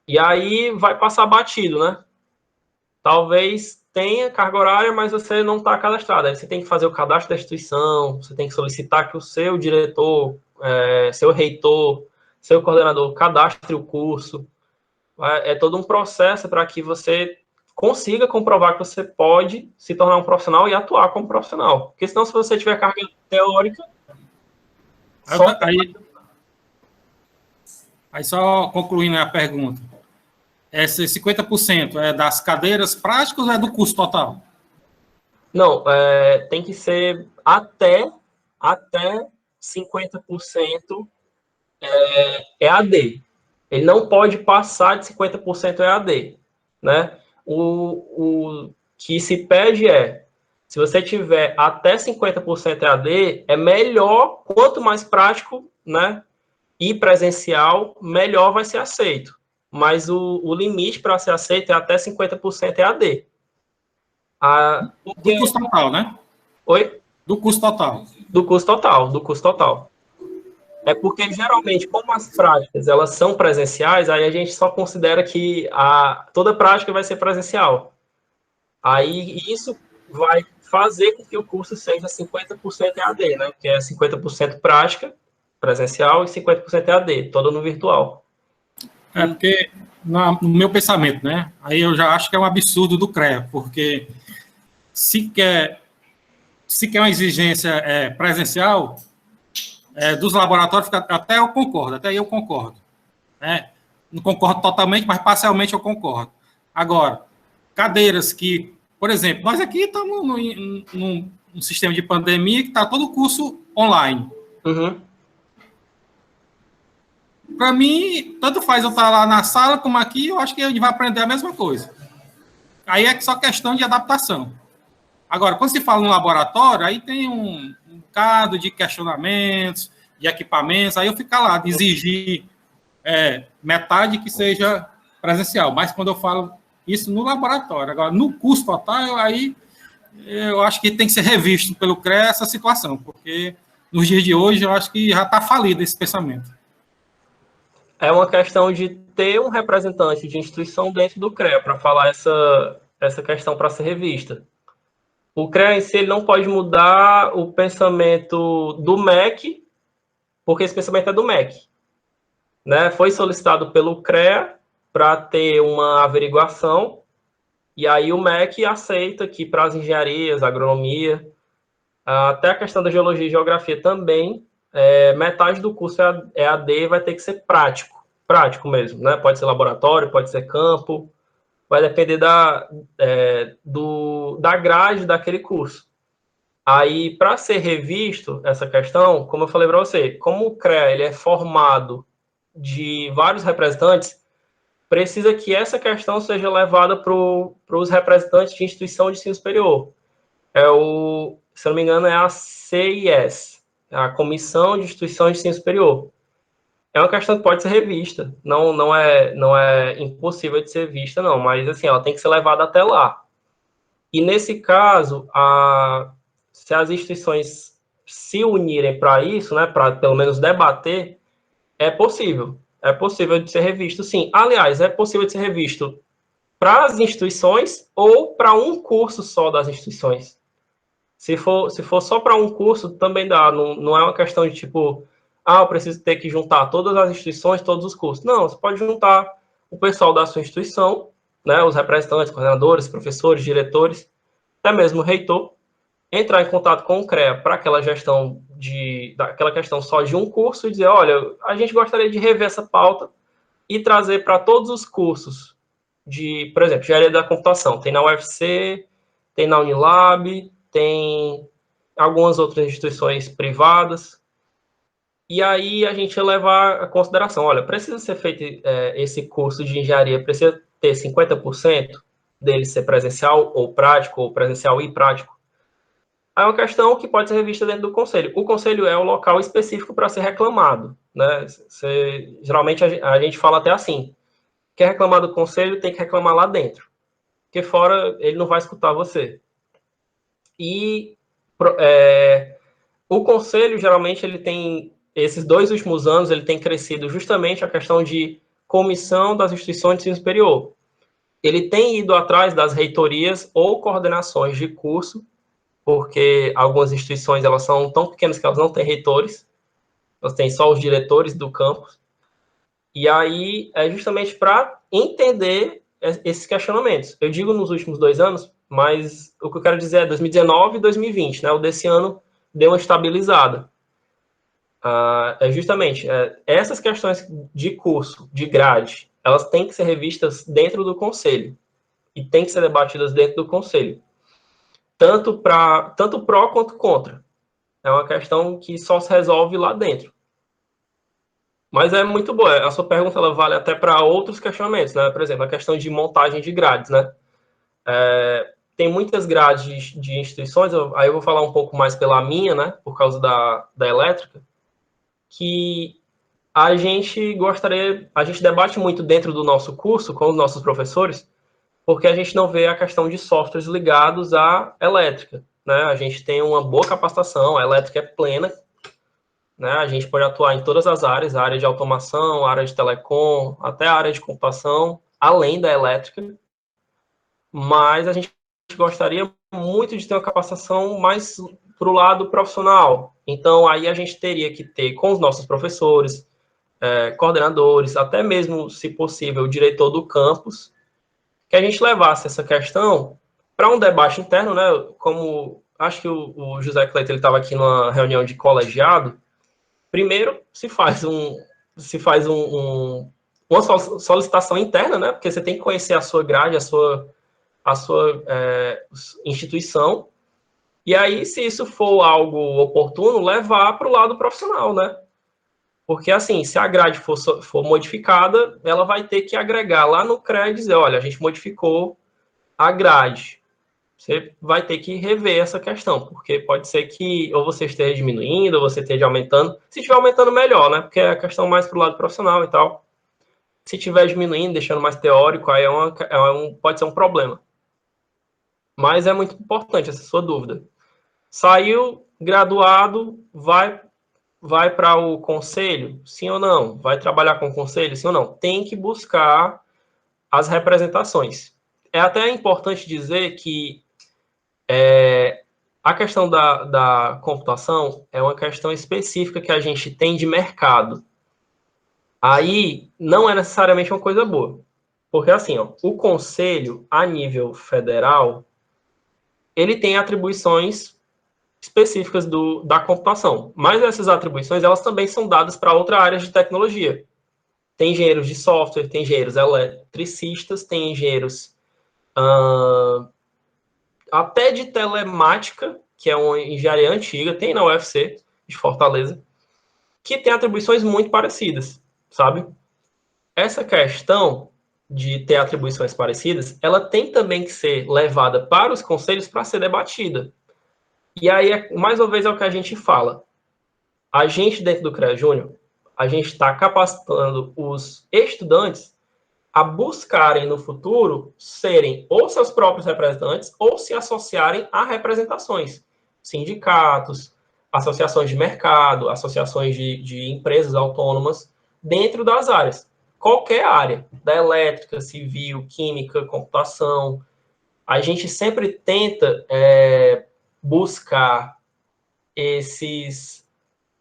E aí vai passar batido, né? Talvez tenha carga horária, mas você não está cadastrado. Aí você tem que fazer o cadastro da instituição, você tem que solicitar que o seu diretor, seu reitor, seu coordenador cadastre o curso. É todo um processo para que você consiga comprovar que você pode se tornar um profissional e atuar como profissional. Porque senão, se você tiver carga teórica... Aí só concluindo a pergunta. Esse 50% é das cadeiras práticas ou é do curso total? Não, tem que ser até 50% EAD. Ele não pode passar de 50% EAD, né? O que se pede se você tiver até 50% EAD, é melhor, quanto mais prático, né, e presencial, melhor vai ser aceito. Mas o limite para ser aceito é até 50% EAD. Do custo total, né? Oi? Do custo total. Do custo total. É porque, geralmente, como as práticas elas são presenciais, aí a gente só considera que toda prática vai ser presencial. Aí isso vai fazer com que o curso seja 50% EAD, né? Que é 50% prática, presencial, e 50% EAD, todo no virtual. Porque, no meu pensamento, né? Aí eu já acho que é um absurdo do CREA, porque se quer uma exigência presencial, dos laboratórios, até eu concordo. Né? Não concordo totalmente, mas parcialmente eu concordo. Agora, cadeiras que, por exemplo, nós aqui estamos num sistema de pandemia que está todo o curso online. Uhum. Para mim, tanto faz eu estar lá na sala como aqui, eu acho que a gente vai aprender a mesma coisa. Aí é só questão de adaptação. Agora, quando se fala no laboratório, aí tem um bocado de questionamentos, de equipamentos, aí eu fico lá de exigir metade que seja presencial. Mas quando eu falo isso no laboratório, agora no curso total, aí eu acho que tem que ser revisto pelo CREA essa situação, porque nos dias de hoje eu acho que já está falido esse pensamento. É uma questão de ter um representante de instituição dentro do CREA para falar essa questão para ser revista. O CREA em si ele não pode mudar o pensamento do MEC, porque esse pensamento é do MEC. Né? Foi solicitado pelo CREA para ter uma averiguação, e aí o MEC aceita que para as engenharias, agronomia, até a questão da geologia e geografia também, metade do curso EAD vai ter que ser prático mesmo, né? Pode ser laboratório, pode ser campo, vai depender da grade daquele curso. Aí, para ser revisto essa questão, como eu falei para você, como o CREA ele é formado de vários representantes, precisa que essa questão seja levada para os representantes de instituição de ensino superior. Se não me engano, é a CIS, a Comissão de Instituição de Ensino Superior. É uma questão que pode ser revista, não é impossível de ser vista, não, mas assim, ela tem que ser levada até lá. E nesse caso, se as instituições se unirem para isso, né, para pelo menos debater, é possível de ser revisto, sim. Aliás, é possível de ser revisto para as instituições ou para um curso só das instituições. Se for só para um curso, também dá. Não é uma questão de tipo, eu preciso ter que juntar todas as instituições, todos os cursos. Não, você pode juntar o pessoal da sua instituição, né, os representantes, coordenadores, professores, diretores, até mesmo o reitor, entrar em contato com o CREA para aquela questão só de um curso e dizer, olha, a gente gostaria de rever essa pauta e trazer para todos os cursos por exemplo, engenharia da computação. Tem na UFC, tem na Unilab, tem algumas outras instituições privadas. E aí a gente levar a consideração, olha, precisa ser feito esse curso de engenharia, precisa ter 50% dele ser presencial ou prático, ou presencial e prático. É uma questão que pode ser revista dentro do conselho. O conselho é o local específico para ser reclamado, né? Geralmente a gente fala até assim, quer reclamar do conselho, tem que reclamar lá dentro, porque fora ele não vai escutar você. E o conselho, geralmente, ele tem, esses 2 últimos anos, ele tem crescido justamente a questão de comissão das instituições de ensino superior. Ele tem ido atrás das reitorias ou coordenações de curso, porque algumas instituições elas são tão pequenas que elas não têm reitores, elas têm só os diretores do campus, e aí é justamente para entender esses questionamentos. Eu digo nos últimos 2 anos, mas o que eu quero dizer é 2019 e 2020, né? O desse ano deu uma estabilizada. Justamente, essas questões de curso, de grade, elas têm que ser revistas dentro do conselho, e têm que ser debatidas dentro do conselho. Tanto pró quanto contra. É uma questão que só se resolve lá dentro. Mas é muito boa. A sua pergunta ela vale até para outros questionamentos, né? Por exemplo, a questão de montagem de grades, né? Tem muitas grades de instituições, aí eu vou falar um pouco mais pela minha, né? Por causa da elétrica, que a gente debate muito dentro do nosso curso com os nossos professores, porque a gente não vê a questão de softwares ligados à elétrica, né? A gente tem uma boa capacitação, a elétrica é plena, né? A gente pode atuar em todas as áreas, a área de automação, a área de telecom, até a área de computação, além da elétrica, mas a gente gostaria muito de ter uma capacitação mais para o lado profissional. Então, aí a gente teria que ter com os nossos professores, coordenadores, até mesmo, se possível, o diretor do campus, que a gente levasse essa questão para um debate interno, né? Como acho que o José Cleiton estava aqui numa reunião de colegiado. Primeiro se faz uma solicitação interna, né? Porque você tem que conhecer a sua grade, a sua instituição. E aí, se isso for algo oportuno, levar para o lado profissional, né? Porque, assim, se a grade for modificada, ela vai ter que agregar lá no CREA e dizer, olha, a gente modificou a grade. você vai ter que rever essa questão, porque pode ser que ou você esteja diminuindo, ou você esteja aumentando. Se estiver aumentando, melhor, né? Porque é a questão mais para o lado profissional e tal. Se estiver diminuindo, deixando mais teórico, aí pode ser um problema. Mas é muito importante essa sua dúvida. Saiu, graduado, vai para o conselho? Sim ou não? Vai trabalhar com o conselho? Sim ou não? Tem que buscar as representações. É até importante dizer que a questão da computação é uma questão específica que a gente tem de mercado. Aí não é necessariamente uma coisa boa. Porque assim, ó, o conselho, a nível federal, ele tem atribuições específicas da computação. Mas essas atribuições, elas também são dadas para outras áreas de tecnologia. Tem engenheiros de software, tem engenheiros eletricistas, tem engenheiros até de telemática, que é uma engenharia antiga, tem na UFC, de Fortaleza, que tem atribuições muito parecidas, sabe? Essa questão de ter atribuições parecidas, ela tem também que ser levada para os conselhos para ser debatida. E aí, mais uma vez, é o que a gente fala. A gente, dentro do CREA Júnior, a gente está capacitando os estudantes a buscarem no futuro serem ou seus próprios representantes ou se associarem a representações, sindicatos, associações de mercado, associações de empresas autônomas dentro das áreas. Qualquer área, da elétrica, civil, química, computação, a gente sempre tenta buscar esses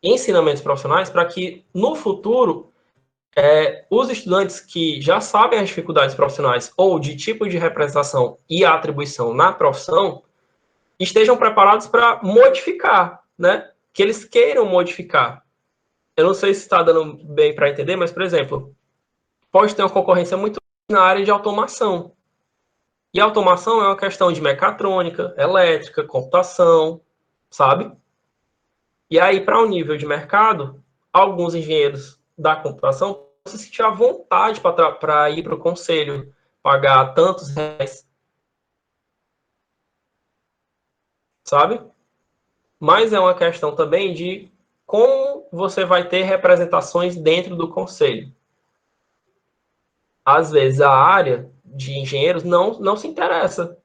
ensinamentos profissionais para que, no futuro, os estudantes que já sabem as dificuldades profissionais ou de tipo de representação e a atribuição na profissão estejam preparados para modificar, né? Que eles queiram modificar. Eu não sei se está dando bem para entender, mas, por exemplo, pode ter uma concorrência muito na área de automação. E a automação é uma questão de mecatrônica, elétrica, computação, sabe? E aí, para o nível de mercado, alguns engenheiros da computação se sentir à vontade para ir para o conselho, pagar tantos reais, sabe? Mas é uma questão também de como você vai ter representações dentro do conselho. Às vezes, a área de engenheiros não se interessa.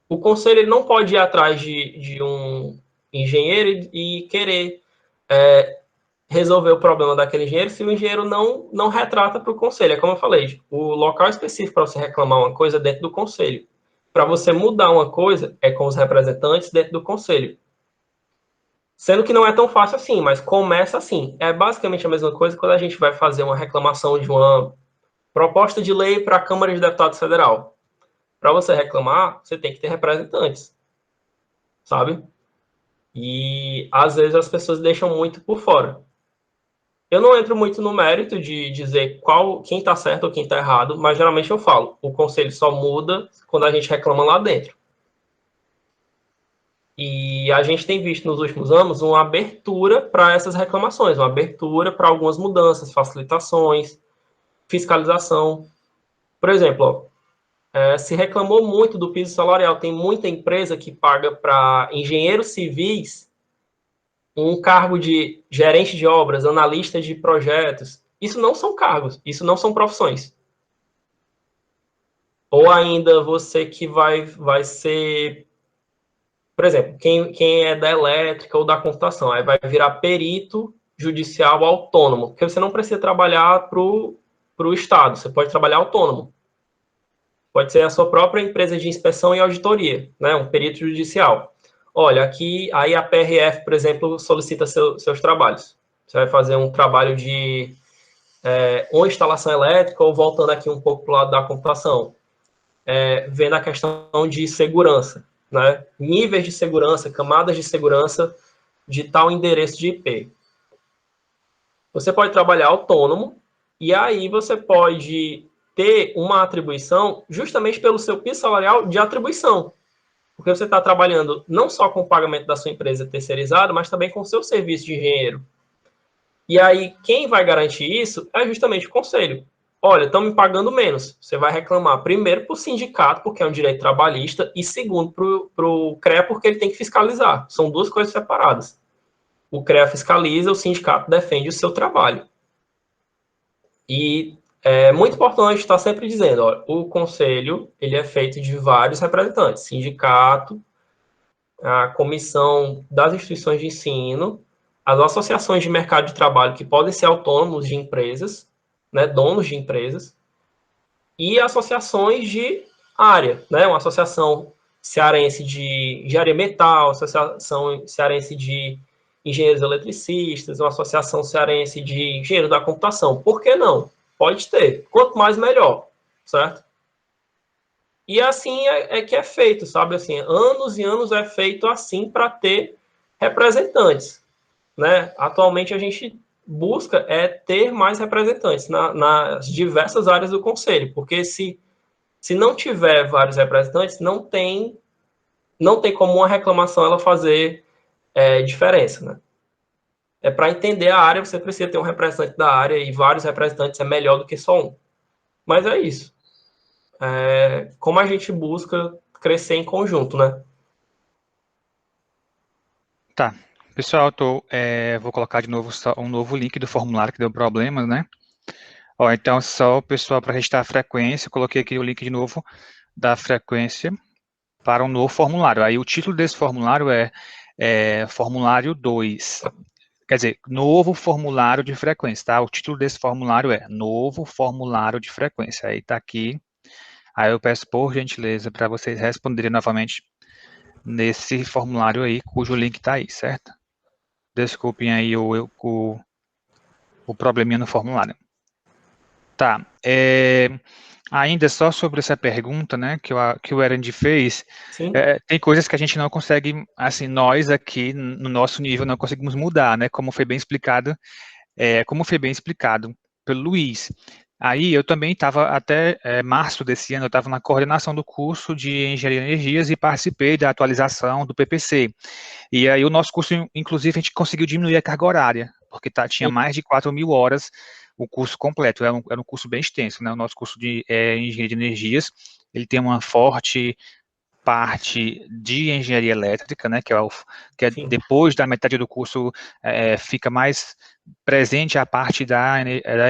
O conselho ele não pode ir atrás de um engenheiro e querer resolver o problema daquele engenheiro se o engenheiro não retrata para o conselho. É como eu falei, o local específico para você reclamar uma coisa é dentro do conselho. Para você mudar uma coisa, é com os representantes dentro do conselho. Sendo que não é tão fácil assim, mas começa assim. É basicamente a mesma coisa quando a gente vai fazer uma reclamação de uma proposta de lei para a Câmara de Deputados Federal. Para você reclamar, você tem que ter representantes, sabe? E às vezes as pessoas deixam muito por fora. Eu não entro muito no mérito de dizer quem está certo ou quem está errado, mas geralmente eu falo, o conselho só muda quando a gente reclama lá dentro. E a gente tem visto nos últimos anos uma abertura para essas reclamações, uma abertura para algumas mudanças, facilitações, fiscalização. Por exemplo, se reclamou muito do piso salarial. Tem muita empresa que paga para engenheiros civis um cargo de gerente de obras, analista de projetos. Isso não são cargos, isso não são profissões. Ou ainda você que vai ser, por exemplo, quem é da elétrica ou da computação, aí vai virar perito judicial autônomo, porque você não precisa trabalhar para o Estado, você pode trabalhar autônomo. Pode ser a sua própria empresa de inspeção e auditoria, né? Um perito judicial. Olha, aqui, aí a PRF, por exemplo, solicita seus trabalhos. Você vai fazer um trabalho de uma instalação elétrica, ou voltando aqui um pouco para o lado da computação, vendo a questão de segurança, né? Níveis de segurança, camadas de segurança de tal endereço de IP. Você pode trabalhar autônomo, e aí você pode ter uma atribuição justamente pelo seu piso salarial de atribuição. Porque você está trabalhando não só com o pagamento da sua empresa terceirizada, mas também com o seu serviço de engenheiro. E aí, quem vai garantir isso é justamente o conselho. olha, estão me pagando menos. Você vai reclamar primeiro para o sindicato, porque é um direito trabalhista, e segundo para o CREA, porque ele tem que fiscalizar. São duas coisas separadas. O CREA fiscaliza, o sindicato defende o seu trabalho. E é muito importante estar sempre dizendo, ó, o conselho ele é feito de vários representantes, sindicato, a comissão das instituições de ensino, as associações de mercado de trabalho que podem ser autônomos de empresas, né, donos de empresas, e associações de área, né, uma associação cearense de engenharia metal, associação cearense de engenheiros eletricistas, uma associação cearense de engenheiro da computação. Por que não? Pode ter. Quanto mais, melhor, certo? E assim é que é feito, sabe? Assim, anos e anos é feito assim para ter representantes, né? Atualmente a gente busca ter mais representantes nas diversas áreas do conselho, porque se não tiver vários representantes, não tem como uma reclamação ela fazer diferença, né? Para entender a área, você precisa ter um representante da área, e vários representantes é melhor do que só um. Mas é isso. Como a gente busca crescer em conjunto, né? Tá. Pessoal, vou colocar de novo um novo link do formulário que deu problemas, né? Ó, então, só o pessoal, para registrar a frequência, eu coloquei aqui o link de novo da frequência para um novo formulário. Aí o título desse formulário é formulário 2. Quer dizer, novo formulário de frequência, tá? O título desse formulário é novo formulário de frequência. Aí tá aqui. Aí eu peço, por gentileza, para vocês responderem novamente nesse formulário aí, cujo link tá aí, certo? Desculpem aí o probleminha no formulário. Tá. Ainda só sobre essa pergunta, né, que o Erend fez, tem coisas que a gente não consegue, assim, nós aqui, no nosso nível, não conseguimos mudar, né, como foi bem explicado pelo Luiz. Aí eu também estava, até março desse ano, eu estava na coordenação do curso de Engenharia de Energias e participei da atualização do PPC. E aí o nosso curso, inclusive, a gente conseguiu diminuir a carga horária, porque tinha mais de 4.000 horas o curso completo, era um curso bem extenso, né? O nosso curso de Engenharia de Energias, ele tem uma forte parte de engenharia elétrica, né, que é depois da metade do curso, fica mais presente a parte da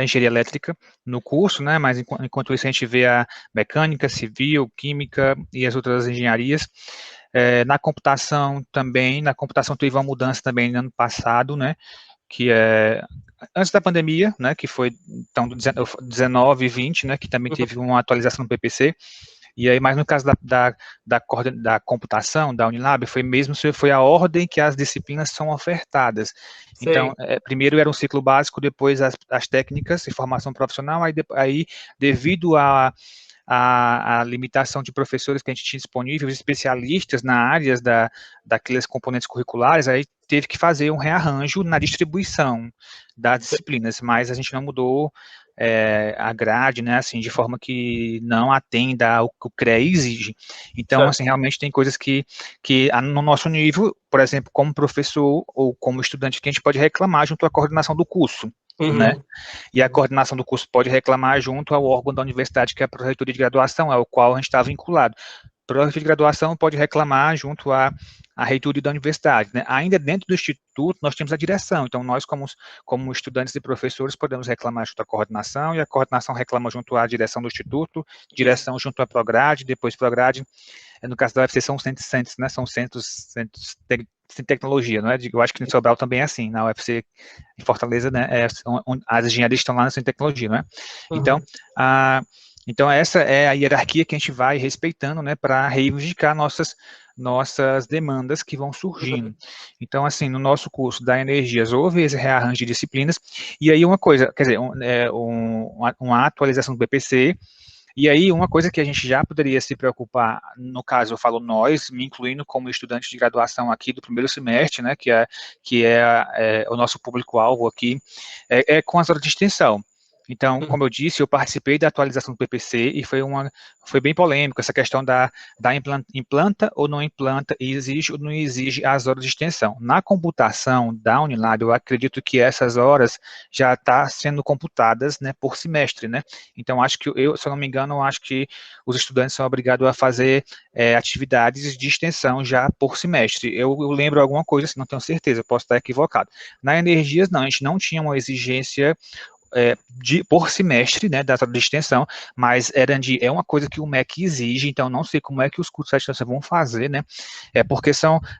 engenharia elétrica no curso, né, mas enquanto isso a gente vê a mecânica, civil, química e as outras engenharias. Na computação também, teve uma mudança também no ano passado, né, que é antes da pandemia, né, que foi então 19 e 20, né, que também teve uma atualização no PPC. E aí, mas no caso da computação, da Unilab, foi a ordem que as disciplinas são ofertadas. Sim. Então, primeiro era um ciclo básico, depois as técnicas e formação profissional, aí devido a limitação de professores que a gente tinha disponíveis, especialistas na áreas daqueles componentes curriculares, aí teve que fazer um rearranjo na distribuição das disciplinas, mas a gente não mudou a grade, né, assim, de forma que não atenda ao que o CREA exige. Então, assim, realmente tem coisas que no nosso nível, por exemplo, como professor ou como estudante, que a gente pode reclamar junto à coordenação do curso, né? E a coordenação do curso pode reclamar junto ao órgão da universidade, que é a Pró-Reitoria de Graduação, ao qual a gente está vinculado. Pró-Reitoria de Graduação pode reclamar junto à reitoria da universidade, né? Ainda dentro do instituto, nós temos a direção, então nós, como estudantes e professores, podemos reclamar junto à coordenação, e a coordenação reclama junto à direção do instituto, direção junto à Prograde, depois Prograde, no caso da UFC são centros, né? São centros de tecnologia, não é? Eu acho que no Sobral também é assim, na UFC em Fortaleza, né? As engenharias estão lá na centro de tecnologia, não é? Então, essa é a hierarquia que a gente vai respeitando, né, para reivindicar nossas demandas que vão surgindo. Então, assim, no nosso curso da Energias, houve esse rearranjo de disciplinas, e aí uma coisa, quer dizer, uma atualização do BPC, e aí uma coisa que a gente já poderia se preocupar, no caso eu falo nós, me incluindo como estudante de graduação aqui do primeiro semestre, né, que é o nosso público-alvo aqui, com as horas de extensão. Então, como eu disse, eu participei da atualização do PPC e foi bem polêmico essa questão da implanta ou não implanta, exige ou não exige as horas de extensão. Na computação da Unilab, eu acredito que essas horas já estão sendo computadas, né, por semestre, né? Então, acho que se eu não me engano, eu acho que os estudantes são obrigados a fazer atividades de extensão já por semestre. Eu lembro alguma coisa, assim, não tenho certeza, posso estar equivocado. Na Energias, não, a gente não tinha uma exigência por semestre, né, da de extensão, mas é uma coisa que o MEC exige, então não sei como é que os cursos de extensão vão fazer, né, porque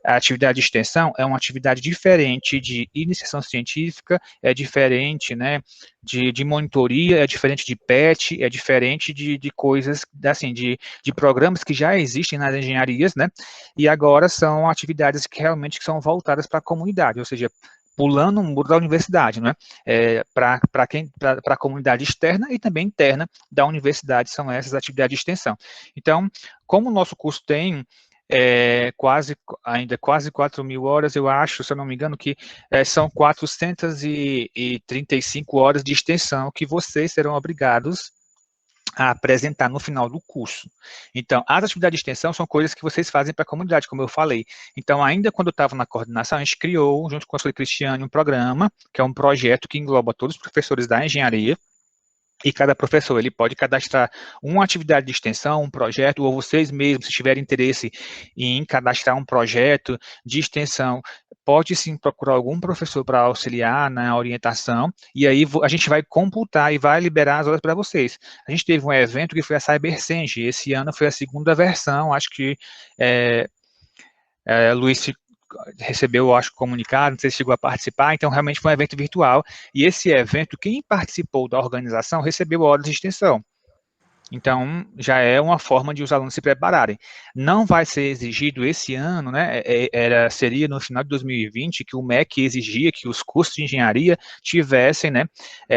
a atividade de extensão é uma atividade diferente de iniciação científica, é diferente, né, de monitoria, é diferente de PET, é diferente de coisas, assim, de programas que já existem nas engenharias, né, e agora são atividades que realmente são voltadas para a comunidade, ou seja, pulando o muro da universidade, né? Para a comunidade externa e também interna da universidade, são essas atividades de extensão. Então, como o nosso curso tem quase 4.000 horas, eu acho, se eu não me engano, que são 435 horas de extensão que vocês serão obrigados a apresentar no final do curso. Então, as atividades de extensão são coisas que vocês fazem para a comunidade, como eu falei. Então, ainda quando eu estava na coordenação, a gente criou, junto com a professora Cristiane, um programa, que é um projeto que engloba todos os professores da engenharia, e cada professor, ele pode cadastrar uma atividade de extensão, um projeto, ou vocês mesmos, se tiverem interesse em cadastrar um projeto de extensão, pode sim procurar algum professor para auxiliar na orientação, e aí a gente vai computar e vai liberar as horas para vocês. A gente teve um evento que foi a CyberSenge, esse ano foi a segunda versão, acho que Luiz recebeu, eu acho, comunicado, não sei se chegou a participar, então realmente foi um evento virtual, e esse evento, quem participou da organização recebeu horas de extensão. Então, já é uma forma de os alunos se prepararem. Não vai ser exigido esse ano, né, seria no final de 2020 que o MEC exigia que os cursos de engenharia tivessem, né,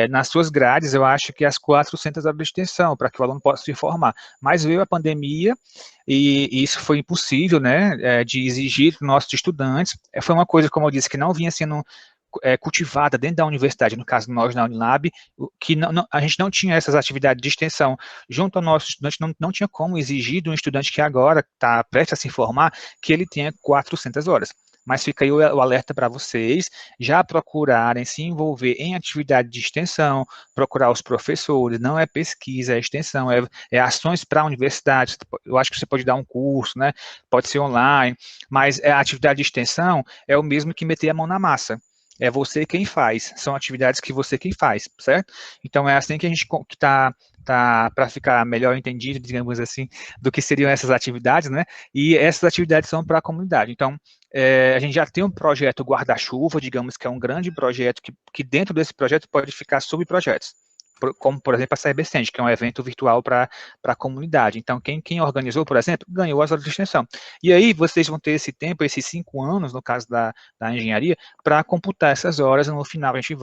nas suas grades, eu acho que as 400 horas de extensão, para que o aluno possa se formar. Mas veio a pandemia, e isso foi impossível, né, de exigir dos nossos estudantes. Foi uma coisa, como eu disse, que não vinha sendo cultivada dentro da universidade, no caso nós na Unilab, que a gente não tinha essas atividades de extensão junto ao nosso estudante, não tinha como exigir de um estudante que agora está prestes a se formar, que ele tenha 400 horas. Mas fica aí o alerta para vocês já procurarem se envolver em atividade de extensão, procurar os professores, não é pesquisa, é extensão, é ações para a universidade. Eu acho que você pode dar um curso, né? Pode ser online, mas a atividade de extensão é o mesmo que meter a mão na massa. É você quem faz, são atividades que você quem faz, certo? Então, é assim que a gente está para ficar melhor entendido, digamos assim, do que seriam essas atividades, né? E essas atividades são para a comunidade. Então, a gente já tem um projeto guarda-chuva, digamos que é um grande projeto, que dentro desse projeto pode ficar subprojetos, como, por exemplo, a CyberSenge, que é um evento virtual para a comunidade. Então, quem organizou, por exemplo, ganhou as horas de extensão. E aí, vocês vão ter esse tempo, esses 5 anos, no caso da engenharia, para computar essas horas, no final a gente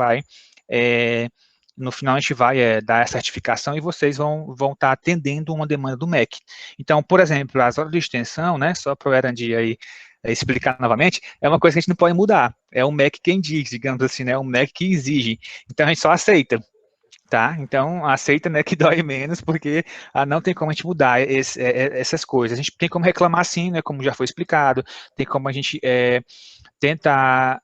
vai dar a certificação e vocês vão estar atendendo uma demanda do MEC. Então, por exemplo, as horas de extensão, né, só para o Erandi aí explicar novamente, é uma coisa que a gente não pode mudar. É o MEC quem diz, digamos assim, né, é o MEC que exige. Então, a gente só aceita. Tá? Então, aceita, né, que dói menos, porque não tem como a gente mudar essas coisas. A gente tem como reclamar sim, né, como já foi explicado, tem como a gente tentar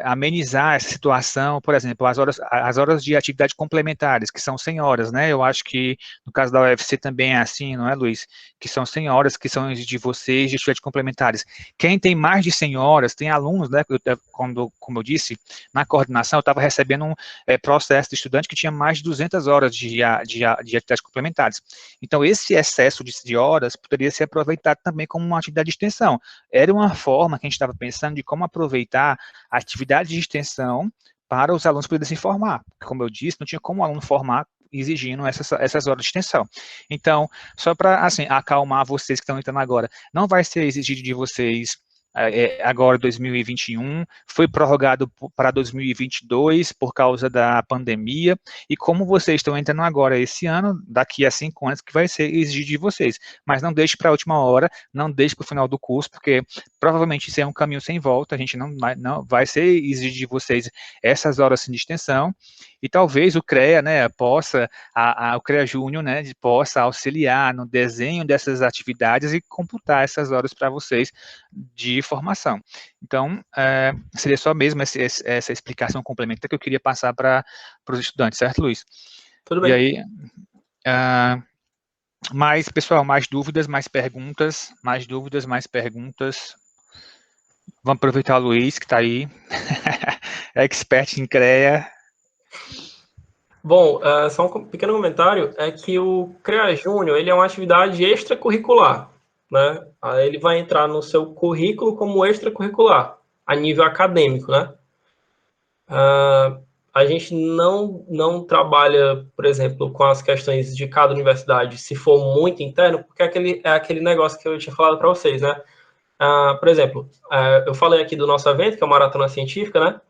amenizar essa situação, por exemplo, as horas de atividade complementares, que são 100 horas, né, eu acho que no caso da UFC também é assim, não é, Luiz? Que são 100 horas que são de vocês de atividades complementares. Quem tem mais de 100 horas, tem alunos, né, como eu disse, na coordenação eu estava recebendo um processo de estudante que tinha mais de 200 horas de atividades complementares. Então, esse excesso de horas poderia ser aproveitado também como uma atividade de extensão. Era uma forma que a gente estava pensando de como aproveitar a atividade de extensão para os alunos poderem se formar. Como eu disse, não tinha como o aluno formar exigindo essas horas de extensão. Então, só para assim, acalmar vocês que estão entrando agora, não vai ser exigido de vocês agora 2021, foi prorrogado para 2022 por causa da pandemia, e como vocês estão entrando agora esse ano, daqui a 5 anos que vai ser exigido de vocês, mas não deixe para a última hora, não deixe para o final do curso, porque provavelmente isso é um caminho sem volta, a gente não vai ser exigido de vocês essas horas de extensão, E talvez o CREA, né, possa, o CREA Júnior, né, possa auxiliar no desenho dessas atividades e computar essas horas para vocês de formação. Então, seria só mesmo essa explicação complementar que eu queria passar para os estudantes, certo, Luiz? Tudo E bem. aí, pessoal, mais dúvidas, mais perguntas, mais dúvidas, mais perguntas. Vamos aproveitar o Luiz, que está aí, expert em CREA. Bom, só um pequeno comentário, é que o CREA Júnior, ele é uma atividade extracurricular, né? Aí ele vai entrar no seu currículo como extracurricular, a nível acadêmico, né? A gente não trabalha, por exemplo, com as questões de cada universidade, se for muito interno, porque é aquele negócio que eu tinha falado para vocês, né? Por exemplo, eu falei aqui do nosso evento, que é a Maratona Científica, né?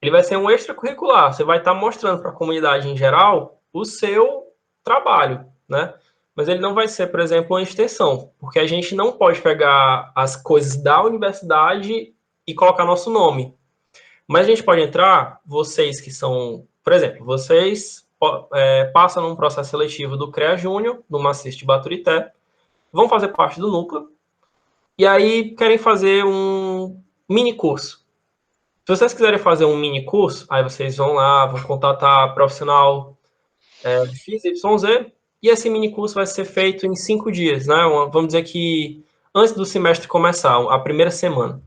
Ele vai ser um extracurricular. Você vai estar mostrando para a comunidade em geral o seu trabalho, né? Mas ele não vai ser, por exemplo, uma extensão, porque a gente não pode pegar as coisas da universidade e colocar nosso nome. Mas a gente pode entrar, vocês que são, por exemplo, vocês passam num processo seletivo do CREA Júnior, no Maciste de Baturité, vão fazer parte do núcleo, e aí querem fazer um mini curso. Se vocês quiserem fazer um mini curso, aí vocês vão lá, vão contatar profissional XYZ, e esse mini curso vai ser feito em 5 dias, né? Vamos dizer que antes do semestre começar, a primeira semana.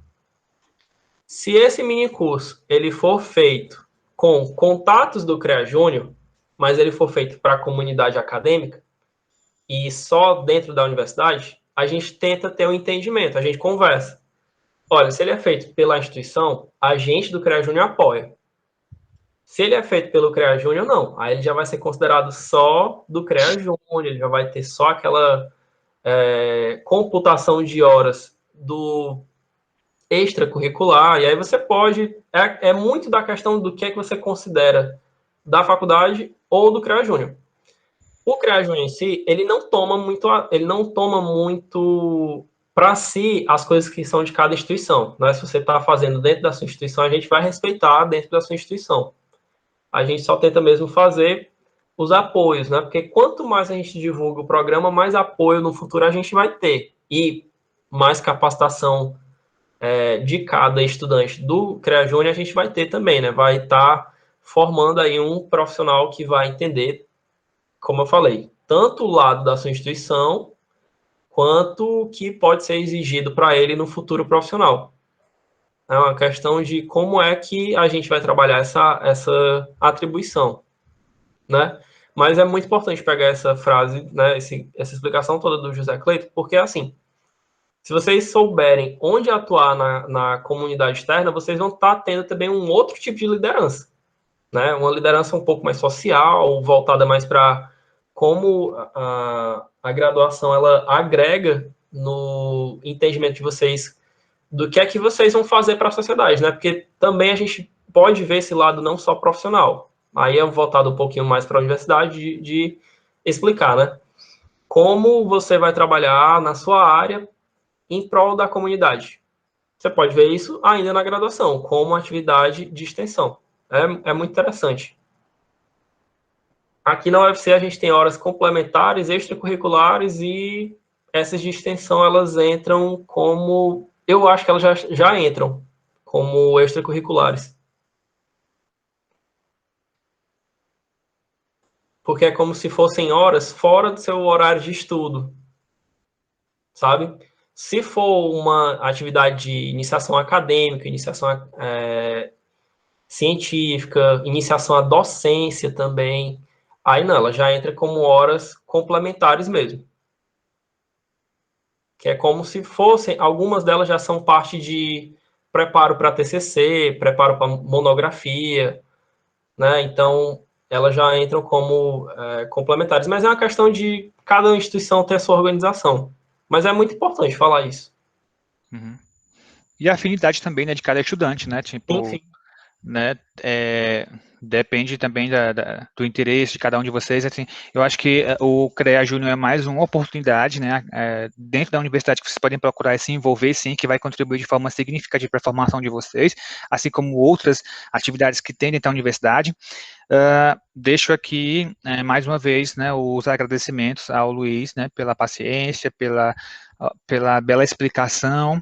Se esse mini curso ele for feito com contatos do CREA Júnior, mas ele for feito para a comunidade acadêmica e só dentro da universidade, a gente tenta ter um entendimento, a gente conversa. Olha, se ele é feito pela instituição, a gente do CREA Júnior apoia. Se ele é feito pelo CREA Júnior, não. Aí ele já vai ser considerado só do CREA Júnior, ele já vai ter só aquela computação de horas do extracurricular, e aí você pode... É muito da questão do que é que você considera da faculdade ou do CREA Júnior. O CREA Júnior em si, ele não toma muito para si as coisas que são de cada instituição, né? Se você está fazendo dentro da sua instituição, a gente vai respeitar dentro da sua instituição. A gente só tenta mesmo fazer os apoios, né? Porque quanto mais a gente divulga o programa, mais apoio no futuro a gente vai ter. E mais capacitação de cada estudante do CREA Júnior a gente vai ter também, né? Vai estar formando aí um profissional que vai entender, como eu falei, tanto o lado da sua instituição, quanto o que pode ser exigido para ele no futuro profissional. É uma questão de como é que a gente vai trabalhar essa atribuição, né? Mas é muito importante pegar essa frase, né, essa explicação toda do José Cleito, porque, assim, se vocês souberem onde atuar na comunidade externa, vocês vão estar tendo também um outro tipo de liderança, né? Uma liderança um pouco mais social, voltada mais para como a graduação ela agrega no entendimento de vocês do que é que vocês vão fazer para a sociedade, né? Porque também a gente pode ver esse lado não só profissional. Aí é voltado um pouquinho mais para a universidade de explicar, né? Como você vai trabalhar na sua área em prol da comunidade. Você pode ver isso ainda na graduação, como atividade de extensão. É muito interessante. Aqui na UFC a gente tem horas complementares, extracurriculares, e essas de extensão elas entram como... Eu acho que elas já entram como extracurriculares. Porque é como se fossem horas fora do seu horário de estudo, sabe? Se for uma atividade de iniciação acadêmica, iniciação científica, iniciação à docência também, aí não, ela já entra como horas complementares mesmo. Que é como se fossem, algumas delas já são parte de preparo para TCC, preparo para monografia, né? Então, elas já entram como complementares. Mas é uma questão de cada instituição ter a sua organização. Mas é muito importante falar isso. Uhum. E a afinidade também, né, de cada estudante, né? Tipo, Sim. né, depende também do interesse de cada um de vocês. Assim, eu acho que o CREA Júnior é mais uma oportunidade, né, dentro da universidade que vocês podem procurar e se envolver, sim, que vai contribuir de forma significativa para a formação de vocês, assim como outras atividades que tem dentro da universidade. Deixo aqui, mais uma vez, né, os agradecimentos ao Luiz, né, pela paciência, pela bela explicação,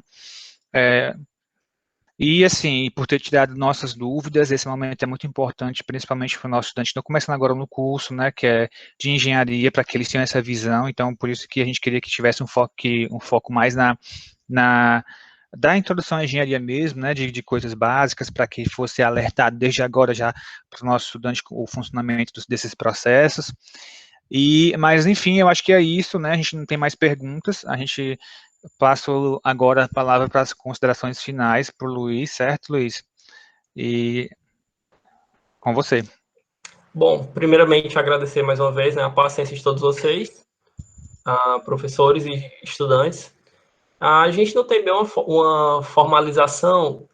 e, assim, por ter tirado nossas dúvidas. Esse momento é muito importante, principalmente para o nosso estudante que está começando agora no curso, né, que é de engenharia, para que eles tenham essa visão. Então, por isso que a gente queria que tivesse um foco mais da introdução à engenharia mesmo, né, de coisas básicas, para que fosse alertado desde agora já para o nosso estudante o funcionamento desses processos. Mas, enfim, eu acho que é isso, né, a gente não tem mais perguntas, a gente passo agora a palavra para as considerações finais para o Luiz, certo, Luiz? E com você. Bom, primeiramente agradecer mais uma vez, né, a paciência de todos vocês, professores e estudantes. A gente não tem bem uma formalização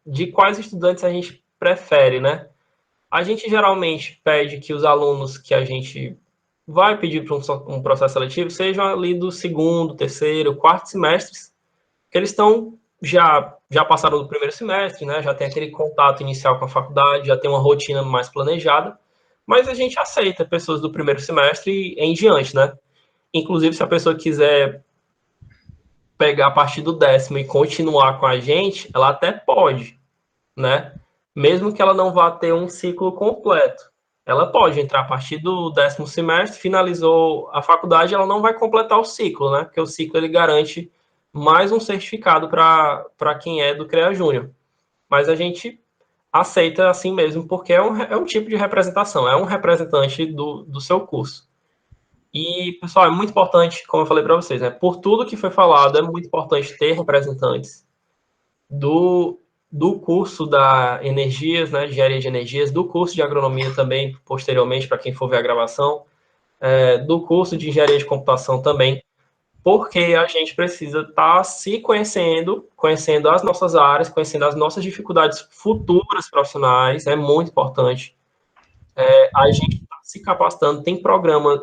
de quais estudantes a gente prefere, né? A gente geralmente pede que os alunos que a gente vai pedir para um processo seletivo sejam ali do segundo, terceiro, quarto semestres, que eles já passaram do primeiro semestre, né? Já tem aquele contato inicial com a faculdade, já tem uma rotina mais planejada, mas a gente aceita pessoas do primeiro semestre em diante, né? Inclusive, se a pessoa quiser pegar a partir do 10º e continuar com a gente, ela até pode, né? Mesmo que ela não vá ter um ciclo completo. Ela pode entrar a partir do 10º semestre, finalizou a faculdade, ela não vai completar o ciclo, né? Porque o ciclo ele garante mais um certificado para quem é do CREA Júnior. Mas a gente aceita assim mesmo, porque é um tipo de representação, é um representante do seu curso. E, pessoal, é muito importante, como eu falei para vocês, né? Por tudo que foi falado, é muito importante ter representantes do curso da Energias, né, de Engenharia de Energias, do curso de Agronomia também, posteriormente, para quem for ver a gravação, do curso de Engenharia de Computação também, porque a gente precisa estar se conhecendo as nossas áreas, conhecendo as nossas dificuldades futuras profissionais, é muito importante. A gente está se capacitando, tem programa,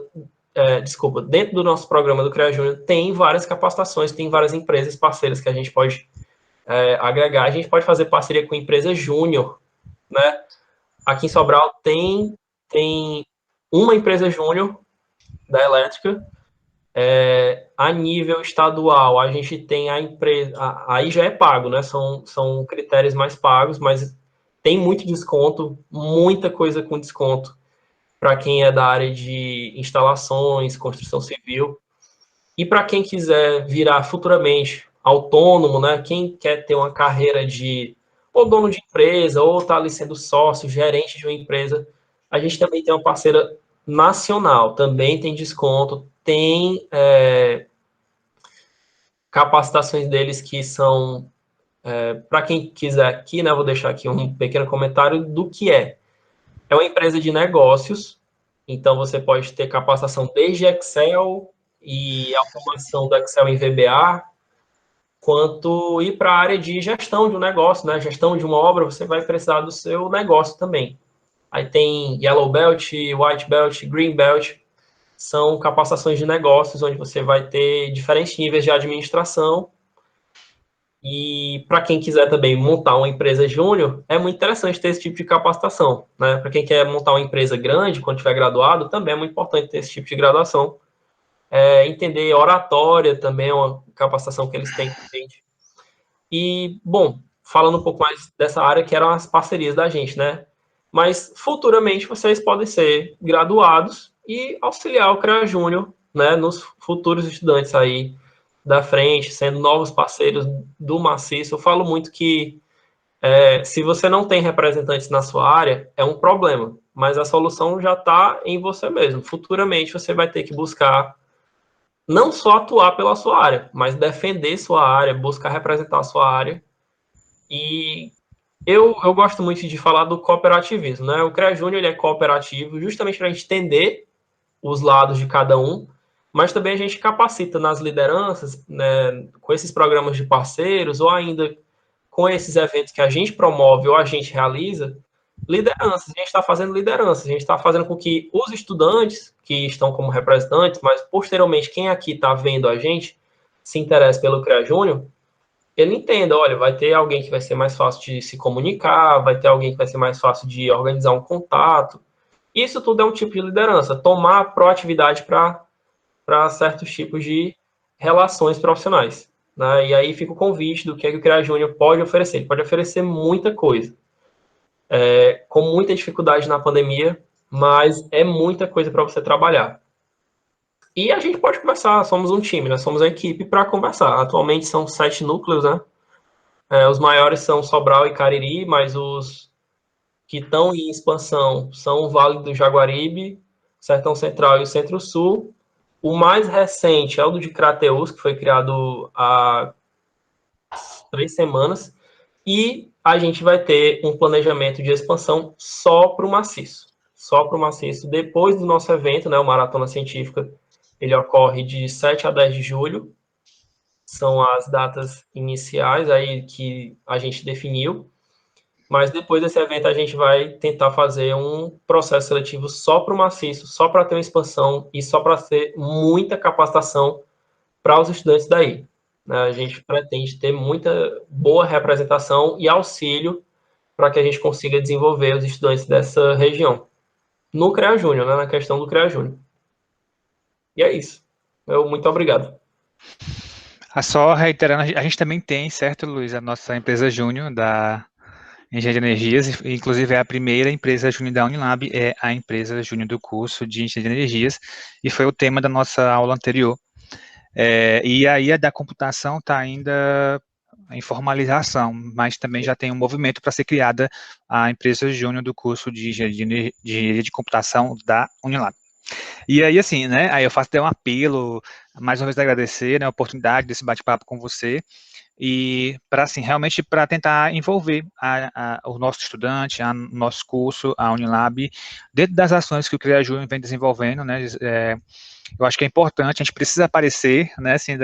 dentro do nosso programa do CREA Júnior, tem várias capacitações, tem várias empresas parceiras que a gente pode agregar. A gente pode fazer parceria com empresa júnior, né? Aqui em Sobral tem uma empresa júnior da elétrica. A nível estadual, a gente tem a empresa, aí já é pago, né? São critérios mais pagos, mas tem muito desconto, muita coisa com desconto para quem é da área de instalações, construção civil. E para quem quiser virar futuramente autônomo, né? Quem quer ter uma carreira de ou dono de empresa, ou está ali sendo sócio, gerente de uma empresa, a gente também tem uma parceira nacional, também tem desconto, tem capacitações deles que são, para quem quiser aqui, né? Vou deixar aqui um pequeno comentário do que é. É uma empresa de negócios, então você pode ter capacitação desde Excel e automação do Excel em VBA, quanto ir para a área de gestão de um negócio, né? Gestão de uma obra, você vai precisar do seu negócio também. Aí tem Yellow Belt, White Belt, Green Belt, são capacitações de negócios, onde você vai ter diferentes níveis de administração. E para quem quiser também montar uma empresa júnior, é muito interessante ter esse tipo de capacitação, né? Para quem quer montar uma empresa grande, quando tiver graduado, também é muito importante ter esse tipo de graduação. Entender oratória também é uma capacitação que eles têm. E, bom, falando um pouco mais dessa área, que eram as parcerias da gente, né? Mas, futuramente, vocês podem ser graduados e auxiliar o CREA Júnior, né? Nos futuros estudantes aí da frente, sendo novos parceiros do maciço. Eu falo muito que se você não tem representantes na sua área, é um problema, mas a solução já está em você mesmo. Futuramente, você vai ter que buscar não só atuar pela sua área, mas defender sua área, buscar representar a sua área. E eu gosto muito de falar do cooperativismo, né? O CREA Júnior ele é cooperativo justamente para a gente entender os lados de cada um, mas também a gente capacita nas lideranças, né, com esses programas de parceiros, ou ainda com esses eventos que a gente promove ou a gente realiza, lideranças. A gente está fazendo liderança, a gente está fazendo com que os estudantes que estão como representantes, mas posteriormente quem aqui está vendo a gente se interesse pelo CREA Júnior, ele entenda, olha, vai ter alguém que vai ser mais fácil de se comunicar, vai ter alguém que vai ser mais fácil de organizar um contato. Isso tudo é um tipo de liderança, tomar proatividade para certos tipos de relações profissionais. Né? E aí fica o convite do que o CREA Júnior pode oferecer. Ele pode oferecer muita coisa. Com muita dificuldade na pandemia, mas é muita coisa para você trabalhar. E a gente pode conversar, somos um time, nós somos a equipe para conversar. Atualmente são 7 núcleos, né? Os maiores são Sobral e Cariri, mas os que estão em expansão são o Vale do Jaguaribe, Sertão Central e o Centro-Sul. O mais recente é o do de Crateús, que foi criado há 3 semanas. E a gente vai ter um planejamento de expansão só para o maciço. Só para o maciço. Depois do nosso evento, né, o Maratona Científica, ele ocorre de 7 a 10 de julho. São as datas iniciais aí que a gente definiu. Mas depois desse evento a gente vai tentar fazer um processo seletivo só para o maciço, só para ter uma expansão e só para ter muita capacitação para os estudantes daí. A gente pretende ter muita boa representação e auxílio para que a gente consiga desenvolver os estudantes dessa região. No CREA Júnior, né, na questão do CREA Júnior. E é isso. Muito obrigado. Só reiterando, a gente também tem, certo, Luiz, a nossa empresa júnior da Engenharia de Energias, inclusive é a primeira empresa júnior da Unilab, é a empresa júnior do curso de Engenharia de Energias, e foi o tema da nossa aula anterior. E aí a da computação está ainda em formalização, mas também já tem um movimento para ser criada a empresa júnior do curso de Engenharia de Computação da Unilab. E aí, assim, né, aí eu faço até um apelo, mais uma vez agradecer, né, a oportunidade desse bate-papo com você, e para, assim, realmente para tentar envolver o nosso estudante, o nosso curso, a Unilab, dentro das ações que o CREA Júnior vem desenvolvendo, né, eu acho que é importante, a gente precisa aparecer, né, assim,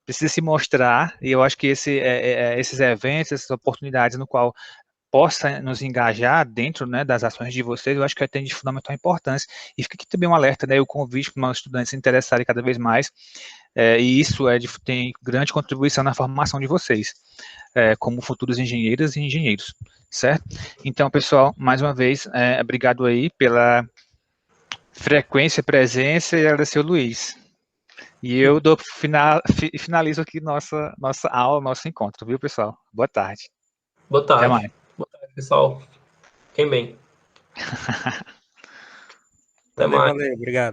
precisa se mostrar, e eu acho que esses eventos, essas oportunidades no qual possa nos engajar dentro, né, das ações de vocês, eu acho que tem de fundamental importância. E fica aqui também um alerta, né, o convite para os estudantes se interessarem cada vez mais, e isso tem grande contribuição na formação de vocês, como futuros engenheiras e engenheiros, certo? Então, pessoal, mais uma vez, obrigado aí pela frequência, presença e agradecer o Luiz. E eu finalizo aqui nossa aula, nosso encontro, viu, pessoal? Boa tarde. Boa tarde. Até mais. Boa tarde, pessoal. Fiquem bem. Até mais. Valeu, obrigado.